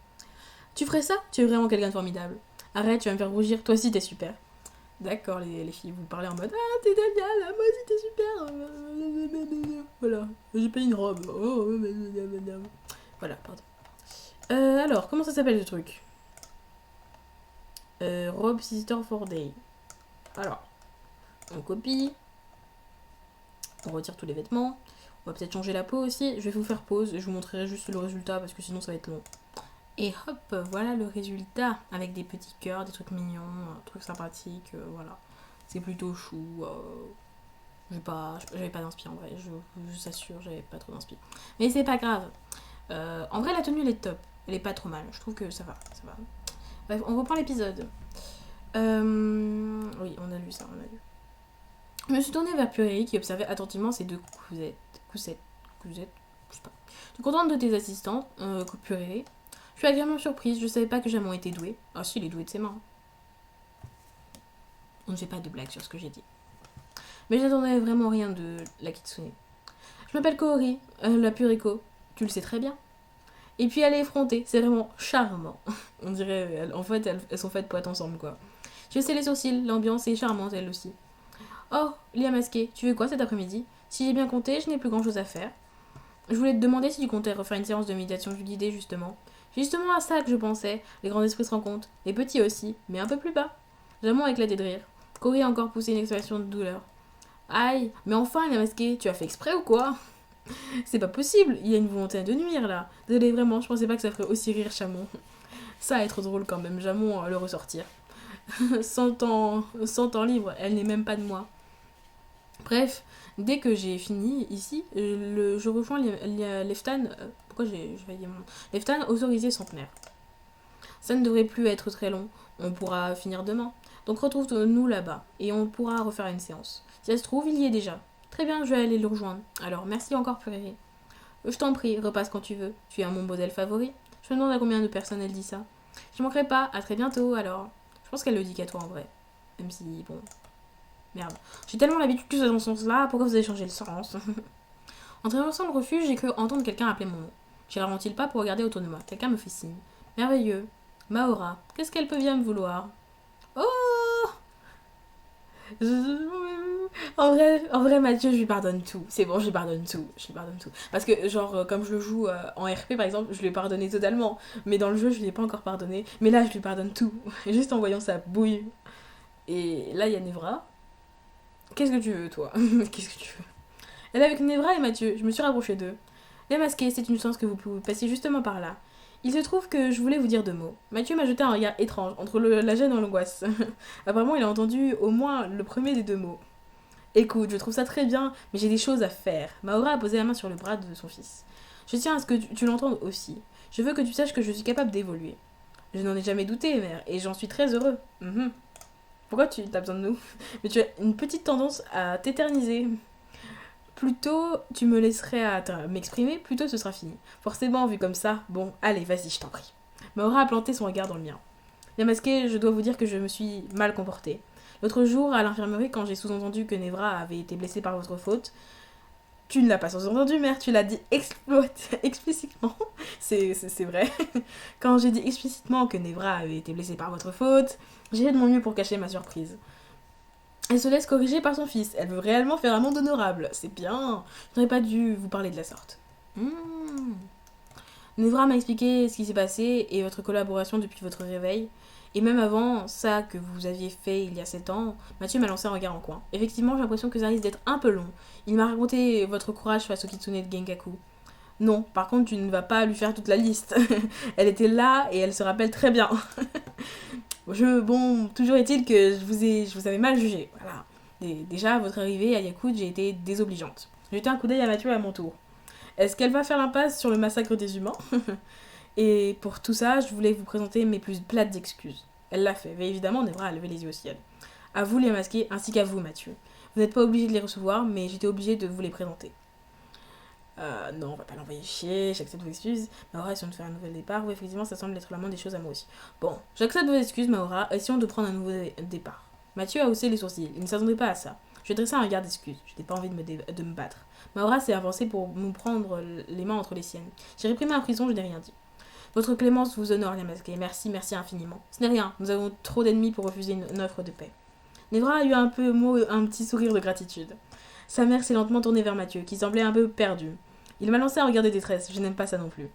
Tu ferais ça? Tu es vraiment quelqu'un de formidable. Arrête, tu vas me faire rougir. Toi aussi, t'es super. D'accord, les filles, vous parlez en mode ah, t'es génial, moi aussi, t'es super. Voilà, j'ai payé une robe. Oh, voilà, pardon. Alors, comment ça s'appelle ce truc? Robe Sister for Day. Alors, on copie. On retire tous les vêtements. On va peut-être changer la peau aussi. Je vais vous faire pause et je vous montrerai juste le résultat parce que sinon ça va être long. Et hop, voilà le résultat. Avec des petits cœurs, des trucs mignons, trucs sympathiques, voilà. C'est plutôt chou. J'avais pas d'inspi en vrai, je vous assure, j'avais pas trop d'inspi. Mais c'est pas grave. En vrai, la tenue, elle est top. Elle est pas trop mal. Je trouve que ça va. Bref, on reprend l'épisode. Oui, on a lu ça, on a lu. Je me suis tournée vers Purée qui observait attentivement ses deux coussettes, je sais pas. Je suis contente de tes assistantes, Purée. Je suis agréablement surprise, je savais pas que Jamon était doué. Ah si, il est doué de ses mains. On ne fait pas de blagues sur ce que j'ai dit. Mais j'attendais vraiment rien de la Kitsune. Je m'appelle Kaori, la Puriko. Tu le sais très bien. Et puis elle est effrontée, c'est vraiment charmant. On dirait, en fait, elles sont faites pour être ensemble, quoi. Je sais les sourcils, l'ambiance est charmante, elle aussi. Oh, Lia Masqué, tu veux quoi cet après-midi? Si j'ai bien compté, je n'ai plus grand-chose à faire. Je voulais te demander si tu comptais refaire une séance de méditation guidée, justement. Justement à ça que je pensais, les grands esprits se rencontrent. Les petits aussi, mais un peu plus bas. Jamon a éclaté de rire. Cory a encore poussé une expression de douleur. Aïe, mais enfin, Lia Masqué, tu as fait exprès ou quoi? C'est pas possible, il y a une volonté de nuire là. Désolé, vraiment, je pensais pas que ça ferait aussi rire Chamon. Ça va être drôle quand même, Jamon le ressortir. 100 ans libre, elle n'est même pas de moi. Bref, dès que j'ai fini ici, je rejoins Leftan. Pourquoi j'ai dit mon nom? Leftan, autorisé centenaire. Ça ne devrait plus être très long, on pourra finir demain. Donc retrouve-nous là-bas et on pourra refaire une séance. Si ça se trouve, il y est déjà. Très bien, je vais aller le rejoindre. Alors, merci encore, Purée. Je t'en prie, repasse quand tu veux. Tu es mon modèle favori. Je me demande à combien de personnes elle dit ça. Je manquerai pas, à très bientôt alors. Je pense qu'elle le dit qu'à toi en vrai. Même si, bon. Merde. J'ai tellement l'habitude que c'est dans ce sens-là, pourquoi vous avez changé le sens? En traversant le refuge, j'ai cru entendre quelqu'un appeler mon nom. J'ai ralenti le pas pour regarder autour de moi. Quelqu'un me fait signe. Merveilleux. Maora, qu'est-ce qu'elle peut bien me vouloir? Oh, en vrai, Mathieu, je lui pardonne tout. C'est bon, je lui pardonne tout. Je lui pardonne tout. Parce que, genre, comme je le joue en RP, par exemple, je lui ai pardonné totalement. Mais dans le jeu, je lui ai pas encore pardonné. Mais là, je lui pardonne tout. Juste en voyant sa bouille. Et là, il y a Nevra. Qu'est-ce que tu veux, toi? Qu'est-ce que tu veux? Elle est avec Nevra et Mathieu. Je me suis rapprochée d'eux. Les masqués, c'est une chance que vous pouvez passer justement par là. Il se trouve que je voulais vous dire deux mots. Mathieu m'a jeté un regard étrange, entre la gêne et l'angoisse. Apparemment, il a entendu au moins le premier des deux mots. Écoute, je trouve ça très bien, mais j'ai des choses à faire. Maura a posé la main sur le bras de son fils. Je tiens à ce que tu l'entendes aussi. Je veux que tu saches que je suis capable d'évoluer. Je n'en ai jamais douté, mère, et j'en suis très heureux. Pourquoi tu as besoin de nous? Mais tu as une petite tendance à t'éterniser. Plus tôt tu me laisserais m'exprimer, plus tôt ce sera fini. Forcément, vu comme ça, bon, allez, vas-y, je t'en prie. Maura a planté son regard dans le mien. Bien masqué, je dois vous dire que je me suis mal comportée. L'autre jour, à l'infirmerie, quand j'ai sous-entendu que Nevra avait été blessée par votre faute, tu ne l'as pas sous-entendu, mère, tu l'as dit explicitement. C'est vrai. Quand j'ai dit explicitement que Nevra avait été blessée par votre faute, j'ai fait de mon mieux pour cacher ma surprise. Elle se laisse corriger par son fils. Elle veut réellement faire un monde honorable. C'est bien. Je n'aurais pas dû vous parler de la sorte. Nevra m'a expliqué ce qui s'est passé et votre collaboration depuis votre réveil. Et même avant ça que vous aviez fait il y a 7 ans, Mathieu m'a lancé un regard en coin. Effectivement, j'ai l'impression que ça risque d'être un peu long. Il m'a raconté votre courage face au Kitsune de Gengaku. Non, par contre, tu ne vas pas lui faire toute la liste. Elle était là et elle se rappelle très bien. Bon, toujours est-il que je vous avais mal jugé. Voilà. Et déjà, à votre arrivée à Yakult, j'ai été désobligeante. J'ai jeté un coup d'œil à Mathieu à mon tour. Est-ce qu'elle va faire l'impasse sur le massacre des humains? Et pour tout ça, je voulais vous présenter mes plus plates excuses. Elle l'a fait, mais évidemment, Nevra a levé les yeux au ciel. À vous les masqués, ainsi qu'à vous, Mathieu. Vous n'êtes pas obligé de les recevoir, mais j'étais obligée de vous les présenter. Non, on va pas l'envoyer chier, j'accepte vos excuses. Maura, essayons de faire un nouvel départ. Oui, effectivement, ça semble être la moindre des choses à moi aussi. Bon, j'accepte vos excuses, Maura, essayons de prendre un nouveau départ. Mathieu a haussé les sourcils, il ne s'attendait pas à ça. Je lui ai dressé un regard d'excuse, je n'ai pas envie de me battre. Maura s'est avancée pour me prendre les mains entre les siennes. J'ai réprimé un frisson, je n'ai rien dit. Votre clémence vous honore, les masqués. Merci, merci infiniment. Ce n'est rien, nous avons trop d'ennemis pour refuser une offre de paix. Nevra a eu un petit sourire de gratitude. Sa mère s'est lentement tournée vers Mathieu, qui semblait un peu perdu. Il m'a lancé un regard de détresse, je n'aime pas ça non plus.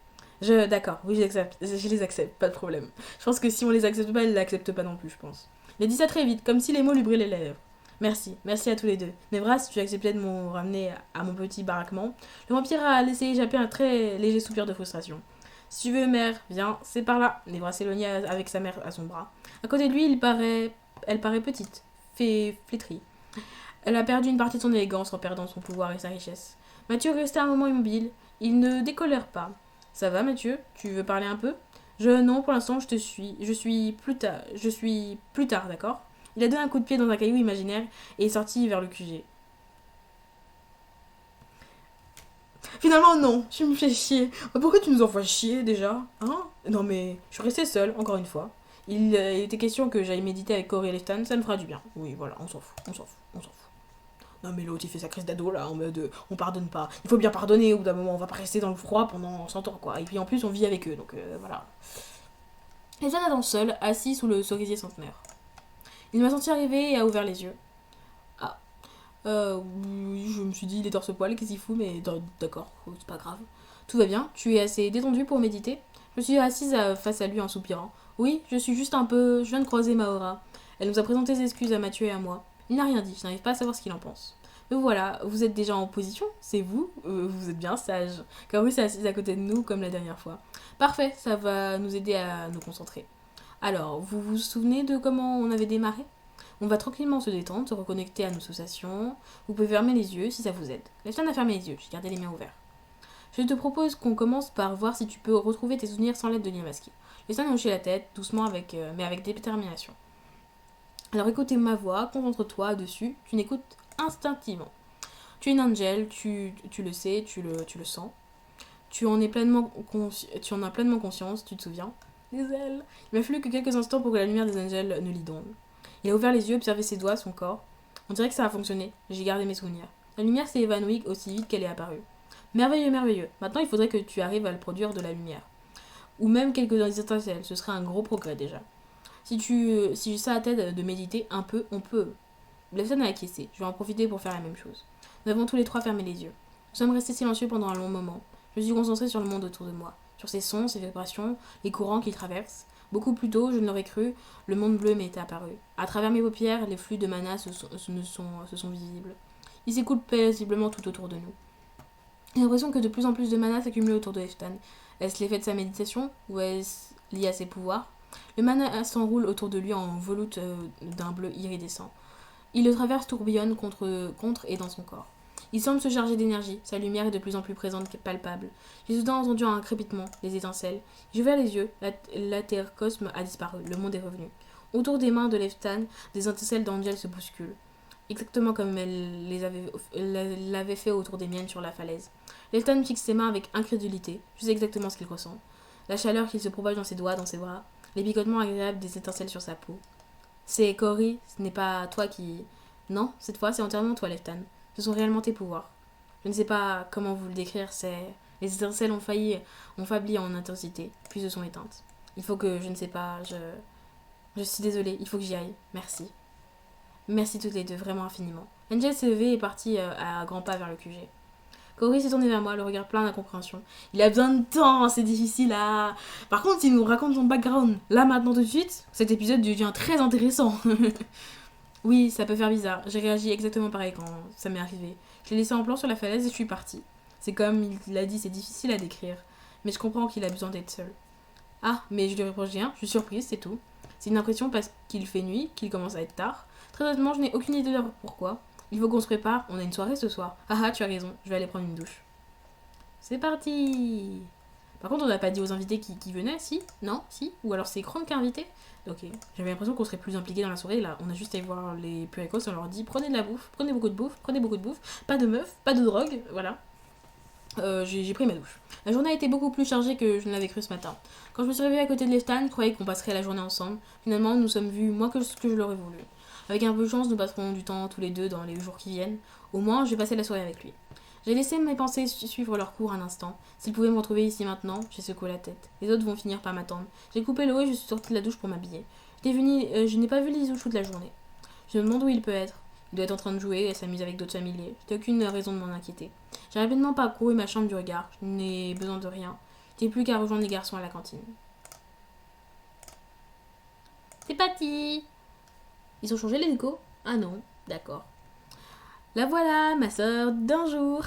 D'accord, oui, je les accepte, pas de problème. Je pense que si on les accepte pas, ils l'acceptent pas non plus, je pense. Il a dit ça très vite, comme si les mots lui brûlaient les lèvres. Merci à tous les deux. Nevra, si tu acceptais de me ramener à mon petit baraquement, le vampire a laissé échapper un très léger soupir de frustration. Si tu veux, mère, viens, c'est par là. Nevra s'éloigna avec sa mère à son bras. À côté de lui, elle paraît petite, flétrie. Elle a perdu une partie de son élégance en perdant son pouvoir et sa richesse. Mathieu restait un moment immobile. Il ne décolère pas. Ça va, Mathieu? Tu veux parler un peu? Non, pour l'instant, je te suis. Je suis plus tard, d'accord? Il a donné un coup de pied dans un caillou imaginaire et est sorti vers le QG. Finalement, non, tu me fais chier. Pourquoi tu nous envoies chier déjà? Hein? Non, mais je suis restée seule, encore une fois. Il était question que j'aille méditer avec Corey et Lestan, ça me fera du bien. Oui, voilà, on s'en fout, on s'en fout, on s'en fout. Non, mais l'autre, il fait sa crise d'ado là, en mode on pardonne pas. Il faut bien pardonner, au bout d'un moment, on va pas rester dans le froid pendant 100 ans, quoi. Et puis en plus, on vit avec eux, donc voilà. Lestan attend seul, assis sous le cerisier centenaire. Il m'a senti arriver et a ouvert les yeux. Ah, oui, je me suis dit, il est torse-poil, qu'est-ce qu'il fout, mais d'accord, c'est pas grave. Tout va bien, tu es assez détendu pour méditer? Je suis assise face à lui en soupirant. Oui, je suis juste un peu. Je viens de croiser Maora. Elle nous a présenté ses excuses à Mathieu et à moi. Il n'a rien dit, je n'arrive pas à savoir ce qu'il en pense. Mais voilà, vous êtes déjà en position, c'est vous, vous êtes bien sage. Car oui, c'est assise à côté de nous comme la dernière fois. Parfait, ça va nous aider à nous concentrer. Alors, vous vous souvenez de comment on avait démarré? On va tranquillement se détendre, se reconnecter à nos sensations. Vous pouvez fermer les yeux si ça vous aide. Laisse-moi à fermer les yeux, j'ai gardé les miens ouverts. Je te propose qu'on commence par voir si tu peux retrouver tes souvenirs sans l'aide de l'île masquée. Laisse-moi hocher la tête, doucement, mais avec détermination. Alors écoutez ma voix, concentre-toi dessus, tu n'écoutes instinctivement. Tu es une angel, tu le sais, tu le sens. Tu en as pleinement conscience, tu te souviens. Les ailes. Il m'a fallu que quelques instants pour que la lumière des angels ne l'inonde. Il a ouvert les yeux, observé ses doigts, son corps. On dirait que ça a fonctionné. J'ai gardé mes souvenirs. La lumière s'est évanouie aussi vite qu'elle est apparue. Merveilleux, merveilleux. Maintenant, il faudrait que tu arrives à le produire de la lumière. Ou même quelques étincelles. Ce serait un gros progrès déjà. Si ça t'aide de méditer un peu, on peut. Blefton a acquiescé. Je vais en profiter pour faire la même chose. Nous avons tous les trois fermé les yeux. Nous sommes restés silencieux pendant un long moment. Je me suis concentrée sur le monde autour de moi, sur ses sons, ses vibrations, les courants qu'il traverse. Beaucoup plus tôt, je ne l'aurais cru, le monde bleu m'était apparu. À travers mes paupières, les flux de mana se sont visibles. Ils s'écoulent paisiblement tout autour de nous. J'ai l'impression que de plus en plus de mana s'accumule autour de Eftan. Est-ce l'effet de sa méditation ou est-ce lié à ses pouvoirs? Le mana s'enroule autour de lui en volute d'un bleu iridescent. Il le traverse, tourbillonne contre et dans son corps. Il semble se charger d'énergie, sa lumière est de plus en plus présente et palpable. J'ai soudain entendu un crépitement, des étincelles. J'ai ouvert les yeux, la terre cosme a disparu, le monde est revenu. Autour des mains de Leftan, des étincelles d'Angel se bousculent, exactement comme elle l'avait fait autour des miennes sur la falaise. Leftan fixe ses mains avec incrédulité, je sais exactement ce qu'il ressent. La chaleur qui se propage dans ses doigts, dans ses bras, les picotements agréables des étincelles sur sa peau. C'est Cory, ce n'est pas toi qui... Non, cette fois c'est entièrement toi, Leftan. Ce sont réellement tes pouvoirs. Je ne sais pas comment vous le décrire, c'est... Les étincelles ont faibli en intensité, puis se sont éteintes. Il faut que... Je ne sais pas, Je suis désolée, il faut que j'y aille. Merci. Merci toutes les deux, vraiment infiniment. Angel s'est levée et est partie à grands pas vers le QG. Cory s'est tourné vers moi, le regard plein d'incompréhension. Il a besoin de temps, c'est difficile à... Par contre, il nous raconte son background. Là, maintenant, tout de suite, cet épisode devient très intéressant. Oui, ça peut faire bizarre. J'ai réagi exactement pareil quand ça m'est arrivé. Je l'ai laissé en plan sur la falaise et je suis partie. C'est comme il l'a dit, c'est difficile à décrire. Mais je comprends qu'il a besoin d'être seul. Ah, mais je lui reproche rien, je suis surprise, c'est tout. C'est une impression parce qu'il fait nuit, qu'il commence à être tard. Très honnêtement, je n'ai aucune idée de pourquoi. Il faut qu'on se prépare, on a une soirée ce soir. Ah ah, tu as raison, je vais aller prendre une douche. C'est parti. Par contre, on n'a pas dit aux invités qui venaient, si? Non? Si? Ou alors c'est Chrome qui a invité? Ok, j'avais l'impression qu'on serait plus impliqués dans la soirée. Là, on a juste à aller voir les Puricos, on leur dit prenez de la bouffe, prenez beaucoup de bouffe, pas de meufs, pas de drogue, voilà. J'ai pris ma douche. La journée a été beaucoup plus chargée que je ne l'avais cru ce matin. Quand je me suis réveillée à côté de Leftan, je croyais qu'on passerait la journée ensemble. Finalement, nous sommes vus moins que ce que je l'aurais voulu. Avec un peu de chance, nous passerons du temps tous les deux dans les jours qui viennent. Au moins, je vais passer la soirée avec lui. J'ai laissé mes pensées suivre leur cours un instant. S'ils pouvaient me retrouver ici maintenant, j'ai secoué la tête. Les autres vont finir par m'attendre. J'ai coupé l'eau et je suis sortie de la douche pour m'habiller. Je n'ai pas vu Lizou toute la journée. Je me demande où il peut être. Il doit être en train de jouer et s'amuse avec d'autres familiers. J'ai aucune raison de m'en inquiéter. J'ai rapidement parcouru ma chambre du regard. Je n'ai besoin de rien. J'ai plus qu'à rejoindre les garçons à la cantine. C'est parti. Ils ont changé les décos? Ah non, d'accord. La voilà, ma sœur d'un jour.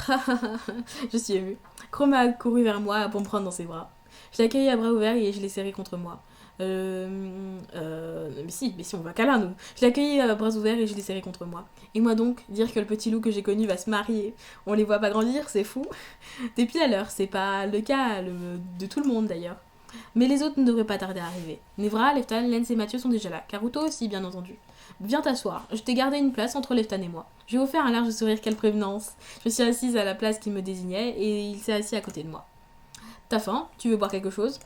Je suis émue. Chrome a couru vers moi pour me prendre dans ses bras. Je l'ai accueilli à bras ouverts et je l'ai serré contre moi. Mais si, on va câlin, nous. Je l'ai accueilli à bras ouverts et je l'ai serré contre moi. Et moi donc, dire que le petit loup que j'ai connu va se marier, on les voit pas grandir, c'est fou. Des pieds à l'heure, c'est pas le cas de tout le monde d'ailleurs. Mais les autres ne devraient pas tarder à arriver. Nevra, Leftan, Lens et Mathieu sont déjà là, Karuto aussi, bien entendu. Viens t'asseoir, je t'ai gardé une place entre Leftan et moi. Je lui ai offert un large sourire, quelle prévenance. Je me suis assise à la place qu'il me désignait et il s'est assis à côté de moi. T'as faim? Tu veux boire quelque chose?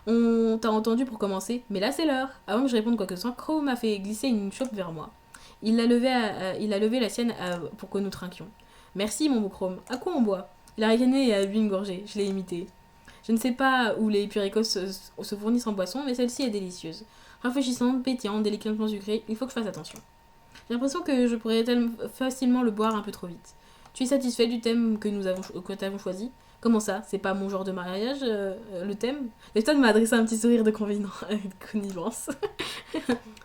On t'a entendu pour commencer, mais là c'est l'heure. Avant que je réponde quoi que ce soit, Crow m'a fait glisser une chope vers moi. Il a levé la sienne pour que nous trinquions. Merci mon beau Chrome. À quoi on boit? Il a ricané et a bu une gorgée. Je l'ai imité. Je ne sais pas où les puricos se fournissent en boisson, mais celle-ci est délicieuse. Rafraîchissante, pétillante, délicatement sucrée, il faut que je fasse attention. J'ai l'impression que je pourrais facilement le boire un peu trop vite. Tu es satisfait du thème que nous avons choisi? Comment ça? C'est pas mon genre de mariage, le thème? Lefton m'a adressé un petit sourire de connivence.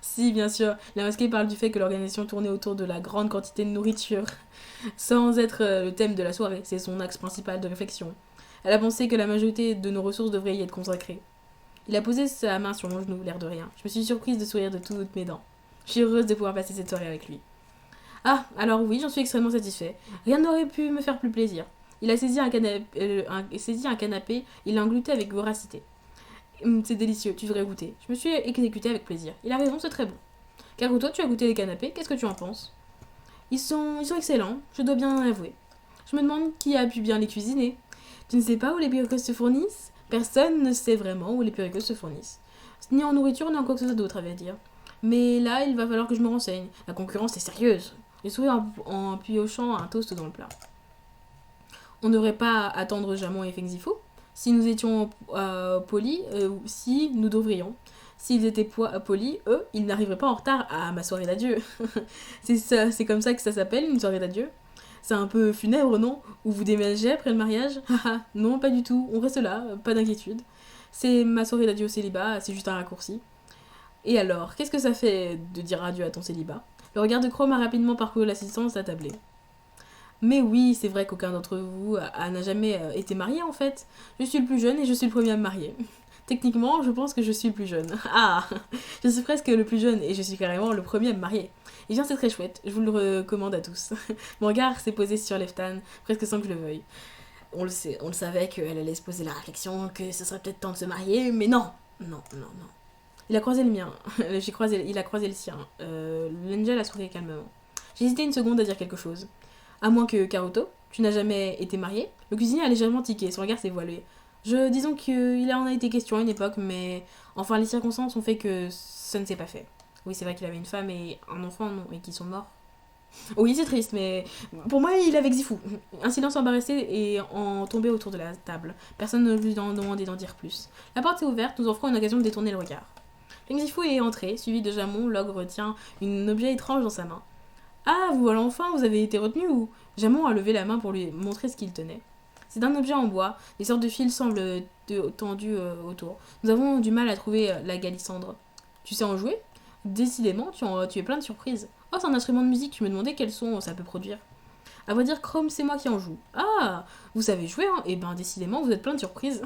Si, bien sûr, la masquée parle du fait que l'organisation tournait autour de la grande quantité de nourriture. Sans être le thème de la soirée, c'est son axe principal de réflexion. Elle a pensé que la majorité de nos ressources devraient y être consacrées. Il a posé sa main sur mon genou, l'air de rien. Je me suis surprise de sourire de toutes mes dents. Je suis heureuse de pouvoir passer cette soirée avec lui. Ah, alors oui, j'en suis extrêmement satisfait. Rien n'aurait pu me faire plus plaisir. Il a saisi un canapé, il l'a englouti avec voracité. C'est délicieux, tu devrais goûter. Je me suis exécutée avec plaisir. Il a raison, c'est très bon. Karuto, tu as goûté les canapés, qu'est-ce que tu en penses? Ils sont excellents, je dois bien l'avouer. Je me demande qui a pu bien les cuisiner. Tu ne sais pas où les puricos se fournissent? Personne ne sait vraiment où les puricos se fournissent. Ni en nourriture, ni en quoi que ce soit d'autre, à vrai dire. Mais là, il va falloir que je me renseigne. La concurrence est sérieuse. J'ai souri en piochant un toast dans le plat. On ne devrait pas attendre Jamon et Fengzifu. Si nous étions polis, si nous devrions. S'ils étaient polis, eux, ils n'arriveraient pas en retard à ma soirée d'adieu. C'est comme ça que ça s'appelle, une soirée d'adieu. C'est un peu funèbre, non? Où vous déménagez après le mariage? Haha, non, pas du tout. On reste là, pas d'inquiétude. C'est ma soirée d'adieu au célibat, c'est juste un raccourci. Et alors, qu'est-ce que ça fait de dire adieu à ton célibat? Le regard de Chrome a rapidement parcouru l'assistance attablée. Mais oui, c'est vrai qu'aucun d'entre vous n'a jamais été marié en fait. Je suis le plus jeune et je suis le premier à me marier. Techniquement, je pense que je suis le plus jeune. Ah, je suis presque le plus jeune et je suis carrément le premier à me marier. Et bien c'est très chouette, je vous le recommande à tous. Mon regard s'est posé sur Leftan, presque sans que je le veuille. On le savait qu'elle allait se poser la réflexion, que ce serait peut-être temps de se marier, mais non. Non. Il a croisé le mien, il a croisé le sien. L'Angel a souri calmement. J'ai hésité une seconde à dire quelque chose. À moins que Karuto, tu n'as jamais été marié? Le cuisinier a légèrement tiqué, son regard s'est voilé. Disons qu'il en a été question à une époque, mais enfin les circonstances ont fait que ça ne s'est pas fait. Oui, c'est vrai qu'il avait une femme et un enfant, non, et qu'ils sont morts. Oui, c'est triste, mais pour moi, il avait Xifu. Un silence embarrassé et en tombé autour de la table. Personne ne lui a demandé d'en dire plus. La porte est ouverte, nous offrons une occasion de détourner le regard. Xifu est entré, suivi de Jamon. L'ogre tient un objet étrange dans sa main. Ah, vous voilà enfin, vous avez été retenu ou... Jamon a levé la main pour lui montrer ce qu'il tenait. C'est un objet en bois, des sortes de fils semblent tendus autour. Nous avons du mal à trouver la galissandre. Tu sais en jouer? Décidément, tu es plein de surprises. Oh, c'est un instrument de musique, tu me demandais quel son ça peut produire. À vrai dire, Chrome, c'est moi qui en joue. Ah, vous savez jouer, hein? Eh ben, décidément, vous êtes plein de surprises.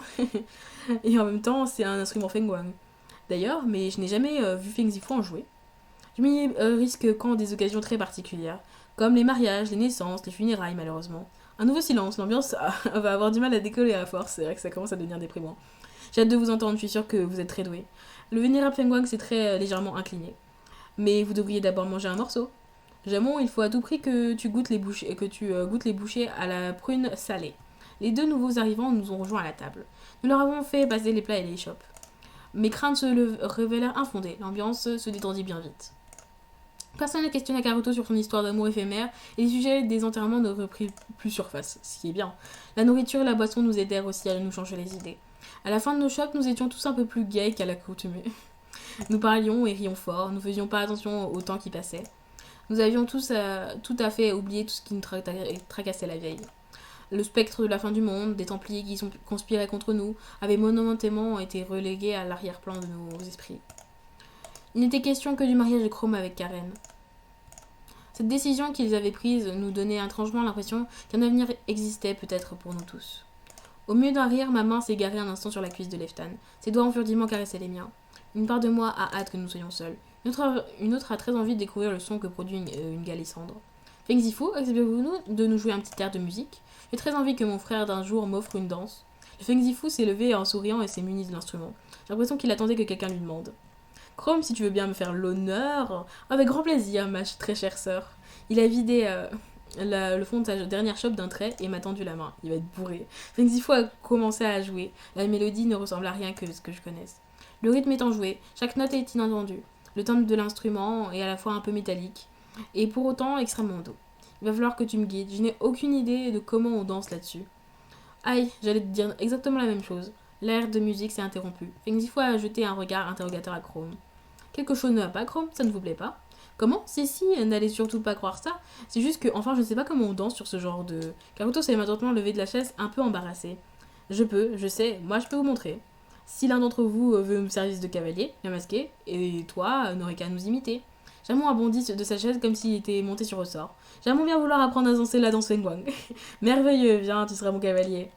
Et en même temps, c'est un instrument Fengwang. D'ailleurs, mais je n'ai jamais vu Fengzifu en jouer. Je m'y risque quand des occasions très particulières, comme les mariages, les naissances, les funérailles, malheureusement. Un nouveau silence, l'ambiance va avoir du mal à décoller à force, c'est vrai que ça commence à devenir déprimant. J'ai hâte de vous entendre, je suis sûre que vous êtes très doué. Le vénérable Fengwang s'est très légèrement incliné. Mais vous devriez d'abord manger un morceau. Jamon, il faut à tout prix que tu goûtes les bouchées à la prune salée. Les deux nouveaux arrivants nous ont rejoints à la table. Nous leur avons fait passer les plats et les chopes. Mes craintes se révélèrent infondées, l'ambiance se détendit bien vite. Personne ne questionna Karuto sur son histoire d'amour éphémère et les sujets des enterrements ne reprirent plus surface, ce qui est bien. La nourriture et la boisson nous aidèrent aussi à nous changer les idées. À la fin de nos chopes, nous étions tous un peu plus gays qu'à l'accoutumée. Nous parlions et rions fort, nous faisions pas attention au temps qui passait. Nous avions tous tout à fait oublié tout ce qui nous tracassait la veille. Le spectre de la fin du monde, des Templiers qui conspiraient contre nous, avait momentanément été relégué à l'arrière-plan de nos esprits. Il n'était question que du mariage de Chrome avec Karen. Cette décision qu'ils avaient prise nous donnait étrangement l'impression qu'un avenir existait peut-être pour nous tous. Au milieu d'un rire, ma main s'est égarée un instant sur la cuisse de Leftan. Ses doigts ont furtivement caressé les miens. Une part de moi a hâte que nous soyons seuls. Une autre a très envie de découvrir le son que produit une galissandre. Feng Zifu, acceptez-vous de nous jouer un petit air de musique? J'ai très envie que mon frère d'un jour m'offre une danse. Le Feng Zifu s'est levé en souriant et s'est muni de l'instrument. J'ai l'impression qu'il attendait que quelqu'un lui demande. Chrome, si tu veux bien me faire l'honneur. Avec grand plaisir, ma très chère sœur. Il a vidé le fond de sa dernière chope d'un trait et m'a tendu la main. Il va être bourré. Feng Zifu a commencé à jouer. La mélodie ne ressemble à rien que ce que je connaisse. Le rythme est enjoué, chaque note est inattendue. Le timbre de l'instrument est à la fois un peu métallique et pour autant extrêmement doux. Il va falloir que tu me guides. Je n'ai aucune idée de comment on danse là-dessus. Aïe, j'allais te dire exactement la même chose. L'air de musique s'est interrompu. Feng Zifu a jeté un regard interrogateur à Chrome. Quelque chose ne va pas, Chrome? Ça ne vous plaît pas? Comment? Si, n'allez surtout pas croire ça. C'est juste que, enfin, je ne sais pas comment on danse sur ce genre de... Karuto s'est maintenant levé de la chaise, un peu embarrassé. Je sais, moi je peux vous montrer. Si l'un d'entre vous veut me servir de cavalier, bien masqué, et toi, n'aurait qu'à nous imiter. Jamon a bondi de sa chaise comme s'il était monté sur ressort. Jamon vient vouloir apprendre à danser la danse Fengguang. Merveilleux, viens, tu seras mon cavalier.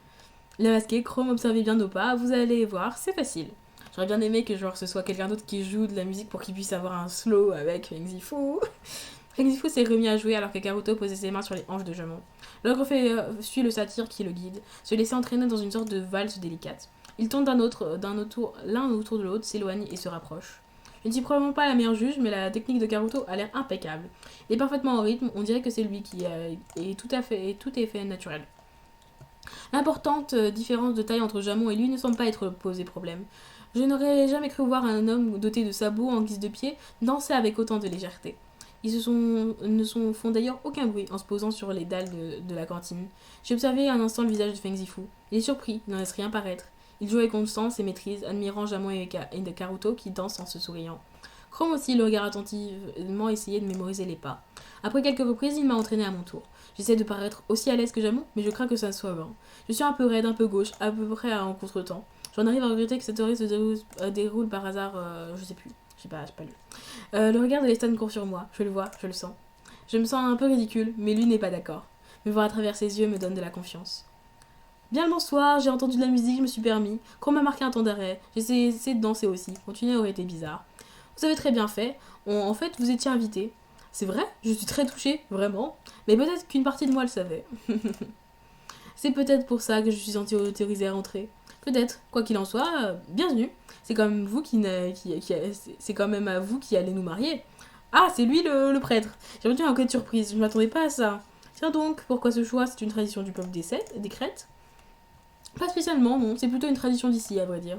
La masqué, Chrome, observez bien nos pas, vous allez voir, c'est facile. J'aurais bien aimé que genre, ce soit quelqu'un d'autre qui joue de la musique pour qu'il puisse avoir un slow avec Feng Zifu. Feng Zifu s'est remis à jouer alors que Karuto posait ses mains sur les hanches de Jamon. L'ogre suit le satyre qui le guide, se laissait entraîner dans une sorte de valse délicate. Ils tournent l'un autour de l'autre, s'éloignent et se rapprochent. Je ne suis probablement pas la meilleure juge, mais la technique de Karuto a l'air impeccable. Il est parfaitement en rythme, on dirait que c'est lui qui est tout est fait naturel. L'importante différence de taille entre Jamon et lui ne semble pas être posé problème. Je n'aurais jamais cru voir un homme doté de sabots en guise de pied danser avec autant de légèreté. Ils font d'ailleurs aucun bruit en se posant sur les dalles de la cantine. J'ai observé un instant le visage de Feng Zifu. Il est surpris, il n'en laisse rien paraître. Il joue avec constance et maîtrise, admirant Jamon et Karuto qui dansent en se souriant. Chrome aussi le regarde attentivement, essayait de mémoriser les pas. Après quelques reprises, il m'a entraîné à mon tour. J'essaie de paraître aussi à l'aise que Jamon, mais je crains que ça ne soit vain. Je suis un peu raide, un peu gauche, à peu près en contre-temps. J'en arrive à regretter que cette soirée se déroule par hasard, je sais plus. J'ai pas lu. Le regard de Lestan court sur moi, je le vois, je le sens. Je me sens un peu ridicule, mais lui n'est pas d'accord. Me voir à travers ses yeux me donne de la confiance. Bien le bonsoir, j'ai entendu de la musique, je me suis permis. Chrome m'a marqué un temps d'arrêt. J'ai essayé de danser aussi. Continuer aurait été bizarre. Vous avez très bien fait. En fait, vous étiez invité. C'est vrai, je suis très touchée, vraiment. Mais peut-être qu'une partie de moi le savait. C'est peut-être pour ça que je suis autorisée à rentrer. Peut-être. Quoi qu'il en soit, bienvenue. C'est quand même vous c'est quand même à vous qui allez nous marier. Ah, c'est lui le prêtre. J'ai retenu un côté de surprise. Je ne m'attendais pas à ça. Tiens donc, pourquoi ce choix? C'est une tradition du peuple des Crêtes? Pas spécialement, non. C'est plutôt une tradition d'ici, à vrai dire.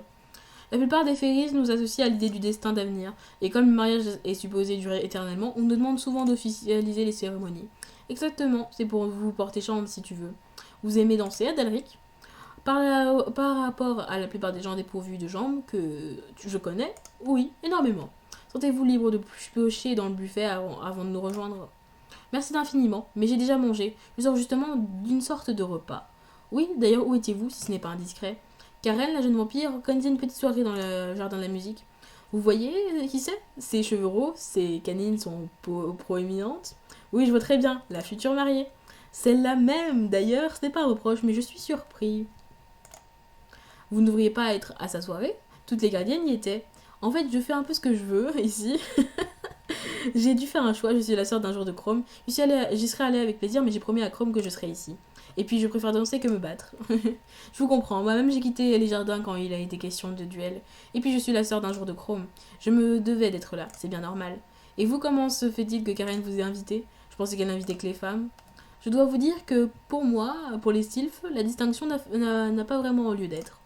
La plupart des féeries nous associent à l'idée du destin d'avenir, et comme le mariage est supposé durer éternellement, on nous demande souvent d'officialiser les cérémonies. Exactement, c'est pour vous porter chance si tu veux. Vous aimez danser, Adelric? Par rapport à la plupart des gens dépourvus de jambes que je connais, oui, énormément. Sentez-vous libre de piocher dans le buffet avant de nous rejoindre? Merci d'infiniment, mais j'ai déjà mangé. Je sors justement d'une sorte de repas. Oui, d'ailleurs, où étiez-vous, si ce n'est pas indiscret? Karen, la jeune vampire, organisait une petite soirée dans le jardin de la musique. Vous voyez qui c'est? Ses cheveux roses, ses canines sont proéminentes. Oui, je vois très bien, la future mariée. Celle-là même, d'ailleurs, ce n'est pas un reproche, mais je suis surpris. Vous ne devriez pas être à sa soirée? Toutes les gardiennes y étaient. En fait, je fais un peu ce que je veux, ici. J'ai dû faire un choix, je suis la sœur d'un jour de Chrome. J'y serais allée avec plaisir, mais j'ai promis à Chrome que je serais ici. Et puis je préfère danser que me battre. Je vous comprends, moi-même j'ai quitté les jardins quand il a été question de duel. Et puis je suis la sœur d'un jour de Chrome. Je me devais d'être là, c'est bien normal. Et vous, comment se fait-il que Karen vous ait invité? Je pensais qu'elle n'invitait que les femmes. Je dois vous dire que pour moi, pour les sylphes, la distinction n'a pas vraiment lieu d'être.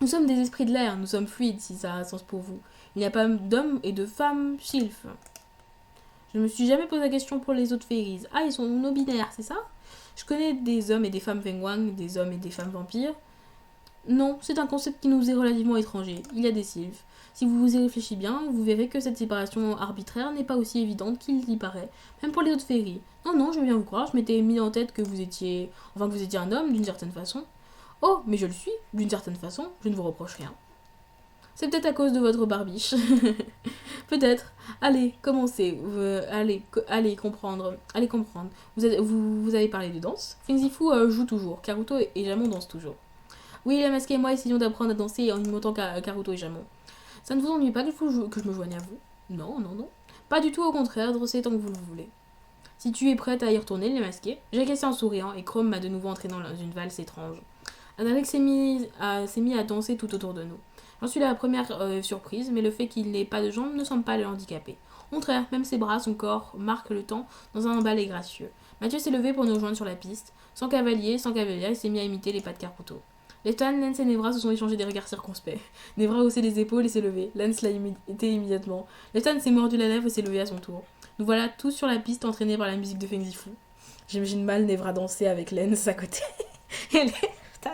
Nous sommes des esprits de l'air, nous sommes fluides si ça a sens pour vous. Il n'y a pas d'hommes et de femmes sylphes. Je me suis jamais posé la question pour les autres féeries. Ah, ils sont non-binaires, c'est ça? Je connais des hommes et des femmes Fengguang, des hommes et des femmes vampires. Non, c'est un concept qui nous est relativement étranger. Il y a des sylphes. Si vous y réfléchissez bien, vous verrez que cette séparation arbitraire n'est pas aussi évidente qu'il y paraît, même pour les autres féeries. Non, je veux bien vous croire, je m'étais mis en tête que vous étiez un homme d'une certaine façon. Oh, mais je le suis, d'une certaine façon, je ne vous reproche rien. C'est peut-être à cause de votre barbiche. Peut-être. Allez, commencez. Allez comprendre. Allez comprendre. Vous avez parlé de danse. Fengzifu joue toujours. Karuto et Jamon dansent toujours. Oui, la masquée et moi essayons d'apprendre à danser en imitant Karuto et Jamon. Ça ne vous ennuie pas que je me joigne à vous? Non, non, non. Pas du tout, au contraire, dansez tant que vous le voulez. Si tu es prête à y retourner, les masqués, j'ai cassé en souriant et Chrome m'a de nouveau entré dans une valse étrange. Alex s'est mis à danser tout autour de nous. J'en suis la première surprise, mais le fait qu'il n'ait pas de jambes ne semble pas le handicaper. Au contraire, même ses bras, son corps marquent le temps dans un ballet gracieux. Mathieu s'est levé pour nous rejoindre sur la piste. Sans cavalier, il s'est mis à imiter les pas de Karuto. Leftan, Lens et Nevra se sont échangés des regards circonspects. Nevra haussait les épaules et s'est levé. Lens l'a imité immédiatement. Leftan s'est mordu la lèvre et s'est levé à son tour. Nous voilà tous sur la piste entraînés par la musique de Fengzifu. J'imagine mal Nevra danser avec Lens à côté. Et Leftan.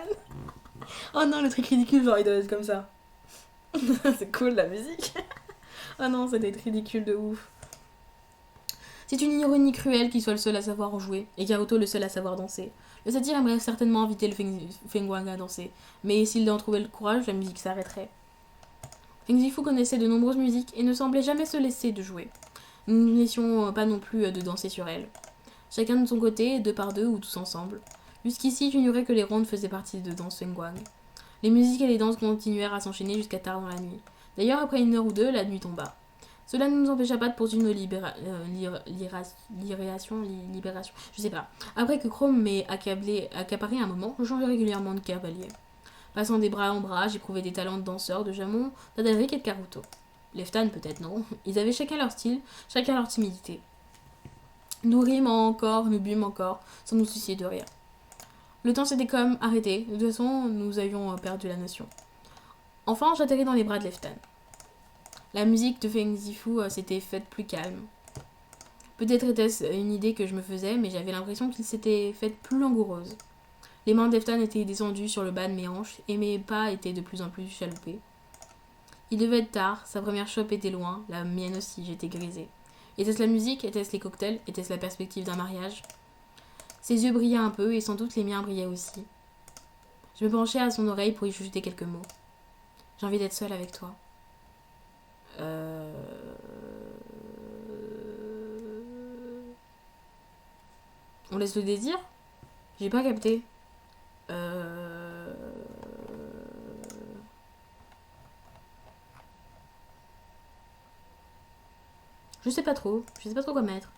Oh non, le truc ridicule, genre il doit être comme ça. C'est cool la musique. Oh non, ça doit être ridicule de ouf. C'est une ironie cruelle qu'il soit le seul à savoir en jouer, et Karuto le seul à savoir danser. Le satyre aimerait certainement inviter le Fengwang à danser, mais s'il en trouvait le courage, la musique s'arrêterait. Fengzifu connaissait de nombreuses musiques et ne semblait jamais se laisser de jouer. Nous ne laissions pas non plus de danser sur elle. Chacun de son côté, deux par deux ou tous ensemble. Jusqu'ici, j'ignorais que les rondes faisaient partie de danse Fengwang. Les musiques et les danses continuèrent à s'enchaîner jusqu'à tard dans la nuit. D'ailleurs, après une heure ou deux, la nuit tomba. Cela ne nous empêcha pas de poursuivre nos libération, je sais pas. Après que Chrome m'ait accaparé un moment, je changeais régulièrement de cavalier. Passant des bras en bras, j'éprouvais des talents de danseurs de Jamon, d'Adalric et de Karuto. Leftan peut-être non. Ils avaient chacun leur style, chacun leur timidité. Nous rîmes encore, nous bûmes encore, sans nous soucier de rien. Le temps s'était comme arrêté, de toute façon, nous avions perdu la notion. Enfin, j'atterris dans les bras de Leftan. La musique de Fengzifu s'était faite plus calme. Peut-être était-ce une idée que je me faisais, mais j'avais l'impression qu'il s'était faite plus langoureuse. Les mains de Leftan étaient descendues sur le bas de mes hanches, et mes pas étaient de plus en plus chaloupés. Il devait être tard, sa première chope était loin, la mienne aussi, j'étais grisée. Était-ce la musique? Était-ce les cocktails? Était-ce la perspective d'un mariage? Ses yeux brillaient un peu, et sans doute les miens brillaient aussi. Je me penchai à son oreille pour y chuchoter quelques mots. J'ai envie d'être seule avec toi. On laisse le désir? J'ai pas capté. Je sais pas trop. Je sais pas trop quoi mettre.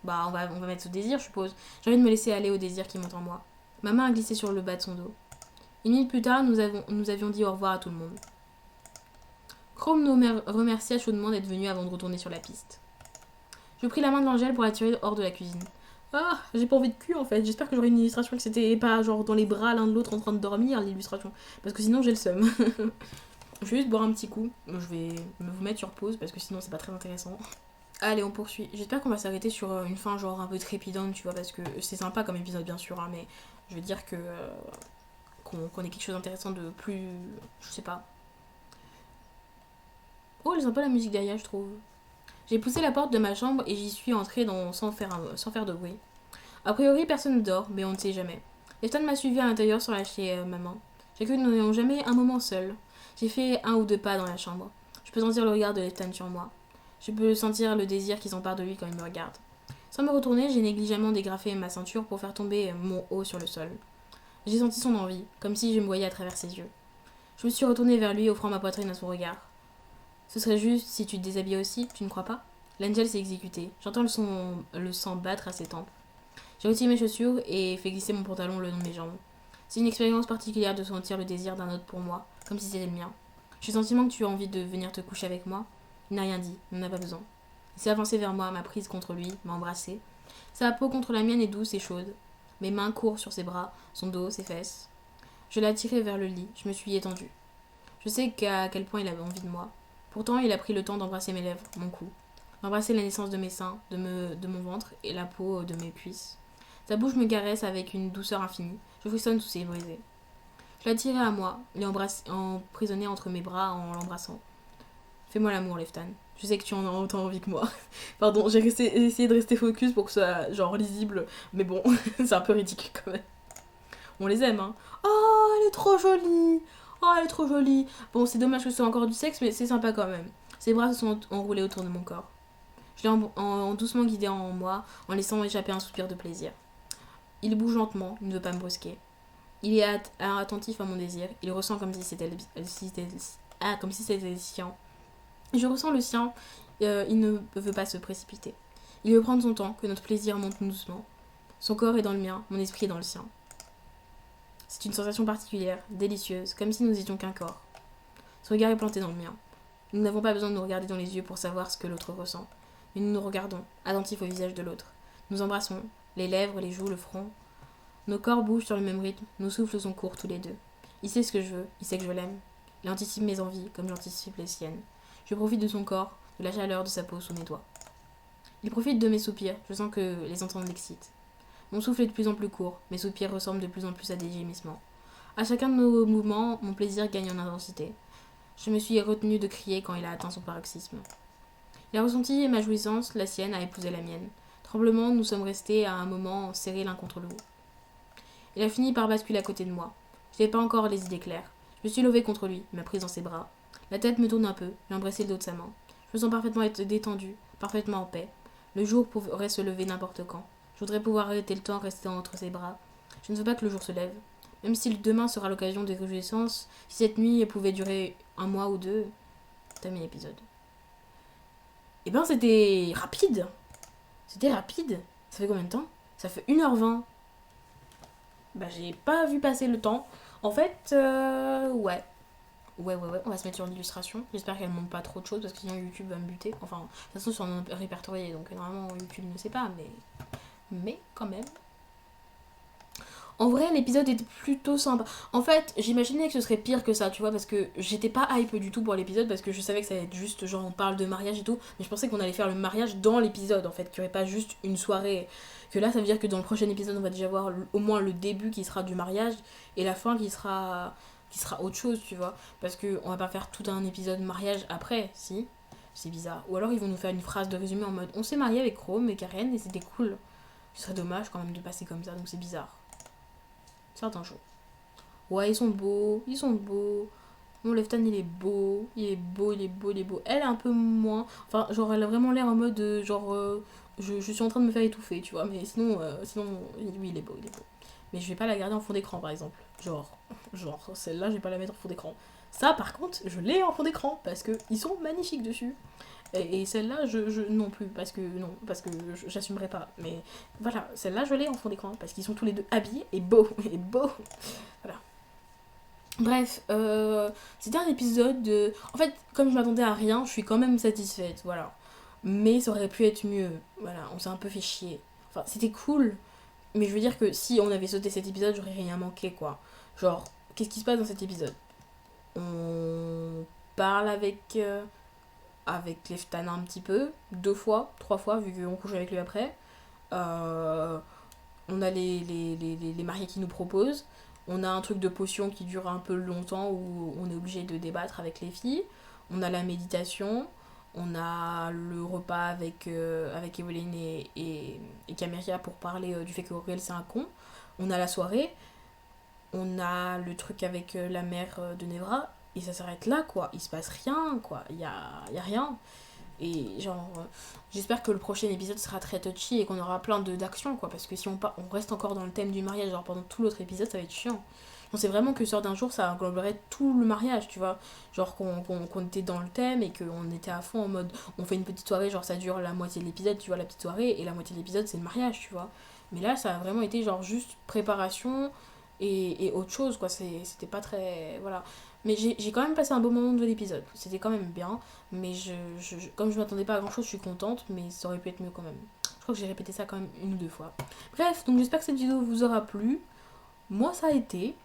Bah, on va mettre ce désir, je suppose. J'ai envie de me laisser aller au désir qui monte en moi. Ma main a glissé sur le bas de son dos. Une minute plus tard, nous avions dit au revoir à tout le monde. Chrome nous remercia chaudement d'être venu avant de retourner sur la piste. Je pris la main de l'Angèle pour la tirer hors de la cuisine. Ah, j'ai pas envie de cul en fait. J'espère que j'aurai une illustration que c'était pas genre dans les bras l'un de l'autre en train de dormir l'illustration. Parce que sinon j'ai le seum. Je vais juste boire un petit coup. Je vais me vous mettre sur pause parce que sinon c'est pas très intéressant. Allez, on poursuit. J'espère qu'on va s'arrêter sur une fin genre un peu trépidante, tu vois, parce que c'est sympa comme épisode bien sûr, hein, mais je veux dire que qu'on ait quelque chose d'intéressant de plus... Je sais pas. Oh, elle est sympa la musique derrière, je trouve. J'ai poussé la porte de ma chambre et j'y suis entrée sans faire de bruit. A priori, personne ne dort, mais on ne sait jamais. Lefton m'a suivi à l'intérieur sans lâcher ma main. J'ai cru que nous n'aurions jamais un moment seul. J'ai fait un ou deux pas dans la chambre. Je peux sentir le regard de Lefton sur moi. Je peux sentir le désir qui s'empare de lui quand il me regarde. Sans me retourner, j'ai négligemment dégrafé ma ceinture pour faire tomber mon haut sur le sol. J'ai senti son envie, comme si je me voyais à travers ses yeux. Je me suis retournée vers lui, offrant ma poitrine à son regard. Ce serait juste si tu te déshabillais aussi, tu ne crois pas? L'Angel s'est exécuté. J'entends le sang battre à ses tempes. J'ai retiré mes chaussures et fait glisser mon pantalon le long de mes jambes. C'est une expérience particulière de sentir le désir d'un autre pour moi, comme si c'était le mien. J'ai le sentiment que tu as envie de venir te coucher avec moi. Il n'a rien dit, il n'en a pas besoin. Il s'est avancé vers moi, m'a prise contre lui, m'a embrassée. Sa peau contre la mienne est douce et chaude. Mes mains courent sur ses bras, son dos, ses fesses. Je l'ai attiré vers le lit, je me suis étendue. Je sais à quel point il avait envie de moi. Pourtant, il a pris le temps d'embrasser mes lèvres, mon cou, d'embrasser la naissance de mes seins, de mon ventre et la peau de mes cuisses. Sa bouche me caresse avec une douceur infinie. Je frissonne sous ses baisers. Je l'ai attiré à moi, l'ai emprisonné entre mes bras en l'embrassant. Fais-moi l'amour, Leftan. Je sais que tu en as autant envie que moi. Pardon, j'ai essayé de rester focus pour que ce soit genre lisible, mais bon, c'est un peu ridicule quand même. On les aime, hein. Oh, elle est trop jolie. Oh, elle est trop jolie. Bon, c'est dommage que ce soit encore du sexe, mais c'est sympa quand même. Ses bras se sont enroulés autour de mon corps. Je l'ai doucement guidé en moi, en laissant échapper un soupir de plaisir. Il bouge lentement, il ne veut pas me brusquer. Il est attentif à mon désir. Il ressent comme si c'était comme si c'était le sien. Je ressens le sien. Il ne veut pas se précipiter. Il veut prendre son temps, que notre plaisir monte doucement. Son corps est dans le mien, mon esprit est dans le sien. C'est une sensation particulière, délicieuse, comme si nous étions qu'un corps. Son regard est planté dans le mien. Nous n'avons pas besoin de nous regarder dans les yeux pour savoir ce que l'autre ressent. Mais nous nous regardons, attentifs au visage de l'autre. Nous embrassons, les lèvres, les joues, le front. Nos corps bougent sur le même rythme, nos souffles sont courts tous les deux. Il sait ce que je veux, il sait que je l'aime. Il anticipe mes envies comme j'anticipe les siennes. Je profite de son corps, de la chaleur de sa peau sous mes doigts. Il profite de mes soupirs, je sens que les entendre l'excitent. Mon souffle est de plus en plus court, mes soupirs ressemblent de plus en plus à des gémissements. À chacun de nos mouvements, mon plaisir gagne en intensité. Je me suis retenue de crier quand il a atteint son paroxysme. Il a ressenti ma jouissance, la sienne a épousé la mienne. Tremblement, nous sommes restés à un moment serrés l'un contre l'autre. Il a fini par basculer à côté de moi. Je n'avais pas encore les idées claires. Je me suis levée contre lui, il m'a prise dans ses bras. La tête me tourne un peu, j'ai embrassé le dos de sa main. Je me sens parfaitement être détendue, parfaitement en paix. Le jour pourrait se lever n'importe quand. Je voudrais pouvoir arrêter le temps resté entre ses bras. Je ne veux pas que le jour se lève. Même si demain sera l'occasion de réjouissances, si cette nuit pouvait durer un mois ou deux. Terminé l'épisode. Eh ben c'était rapide. C'était rapide. Ça fait combien de temps? Ça fait 1h20. Bah j'ai pas vu passer le temps. En fait, ouais. Ouais, on va se mettre sur une illustration. J'espère qu'elle montre pas trop de choses parce que sinon YouTube va me buter. Enfin, de toute façon, sur un répertorié, donc normalement YouTube ne sait pas, mais quand même. En vrai, l'épisode était plutôt sympa. En fait, j'imaginais que ce serait pire que ça, tu vois, parce que j'étais pas hype du tout pour l'épisode, parce que je savais que ça allait être juste, genre, on parle de mariage et tout, mais je pensais qu'on allait faire le mariage dans l'épisode, en fait, qu'il n'y aurait pas juste une soirée. Que là, ça veut dire que dans le prochain épisode, on va déjà voir au moins le début qui sera du mariage, et la fin qui sera autre chose, tu vois. Parce que on va pas faire tout un épisode mariage après, si. C'est bizarre. Ou alors ils vont nous faire une phrase de résumé en mode on s'est marié avec Rome et Karen et c'était cool. Ce serait dommage quand même de passer comme ça, donc c'est bizarre. Certains jours. Ouais, ils sont beaux, ils sont beaux. Mon Lefton il est beau, il est beau, il est beau, il est beau. Elle un peu moins. Enfin, genre elle a vraiment l'air en mode genre je suis en train de me faire étouffer, tu vois. Mais sinon oui, il est beau, il est beau. Mais je vais pas la garder en fond d'écran par exemple. Genre celle-là, je vais pas la mettre en fond d'écran. Ça, par contre, je l'ai en fond d'écran parce que ils sont magnifiques dessus. Et celle-là, non plus, parce que j'assumerai pas. Mais voilà, celle-là, je l'ai en fond d'écran parce qu'ils sont tous les deux habillés et beaux. Et beaux. Voilà. Bref, c'était un épisode de... En fait, comme je m'attendais à rien, je suis quand même satisfaite, voilà. Mais ça aurait pu être mieux. Voilà, on s'est un peu fait chier. Enfin, c'était cool, mais je veux dire que si on avait sauté cet épisode, j'aurais rien manqué, quoi. Genre, qu'est-ce qui se passe dans cet épisode? On parle avec Leftana un petit peu, 2 fois, 3 fois, vu qu'on couche avec lui après. Euh, on a les mariés qui nous proposent. On a un truc de potion qui dure un peu longtemps où on est obligé de débattre avec les filles. On a la méditation. On a le repas avec Eveline et Caméria pour parler du fait qu'Auriel c'est un con. On a la soirée. On a le truc avec la mère de Nevra. Et ça s'arrête là, quoi. Il se passe rien, quoi. Y a rien. Et genre, j'espère que le prochain épisode sera très touchy et qu'on aura plein d'actions, quoi. Parce que si on reste encore dans le thème du mariage, genre pendant tout l'autre épisode, ça va être chiant. On sait vraiment que Sœur d'un jour, ça engloberait tout le mariage, tu vois. Genre qu'on était dans le thème et qu'on était à fond en mode, on fait une petite soirée, genre ça dure la moitié de l'épisode, tu vois, la petite soirée, et la moitié de l'épisode, c'est le mariage, tu vois. Mais là, ça a vraiment été genre juste préparation et autre chose, quoi. C'était pas très... Voilà. Mais j'ai quand même passé un beau moment de l'épisode. C'était quand même bien. Mais comme je m'attendais pas à grand chose, je suis contente. Mais ça aurait pu être mieux quand même. Je crois que j'ai répété ça quand même 1 ou 2 fois. Bref, donc j'espère que cette vidéo vous aura plu. Moi, ça a été.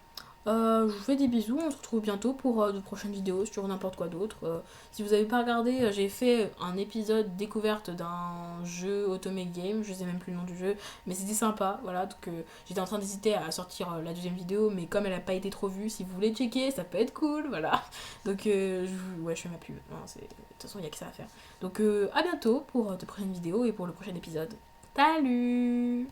Je vous fais des bisous, on se retrouve bientôt pour de prochaines vidéos sur n'importe quoi d'autre. Si vous n'avez pas regardé, j'ai fait un épisode découverte d'un jeu Automate Game, je sais même plus le nom du jeu, mais c'était sympa, voilà, donc j'étais en train d'hésiter à sortir la deuxième vidéo, mais comme elle n'a pas été trop vue, si vous voulez checker, ça peut être cool, voilà. Donc ouais, je fais ma pub, non, de toute façon il n'y a que ça à faire. Donc à bientôt pour de prochaines vidéos et pour le prochain épisode. Salut!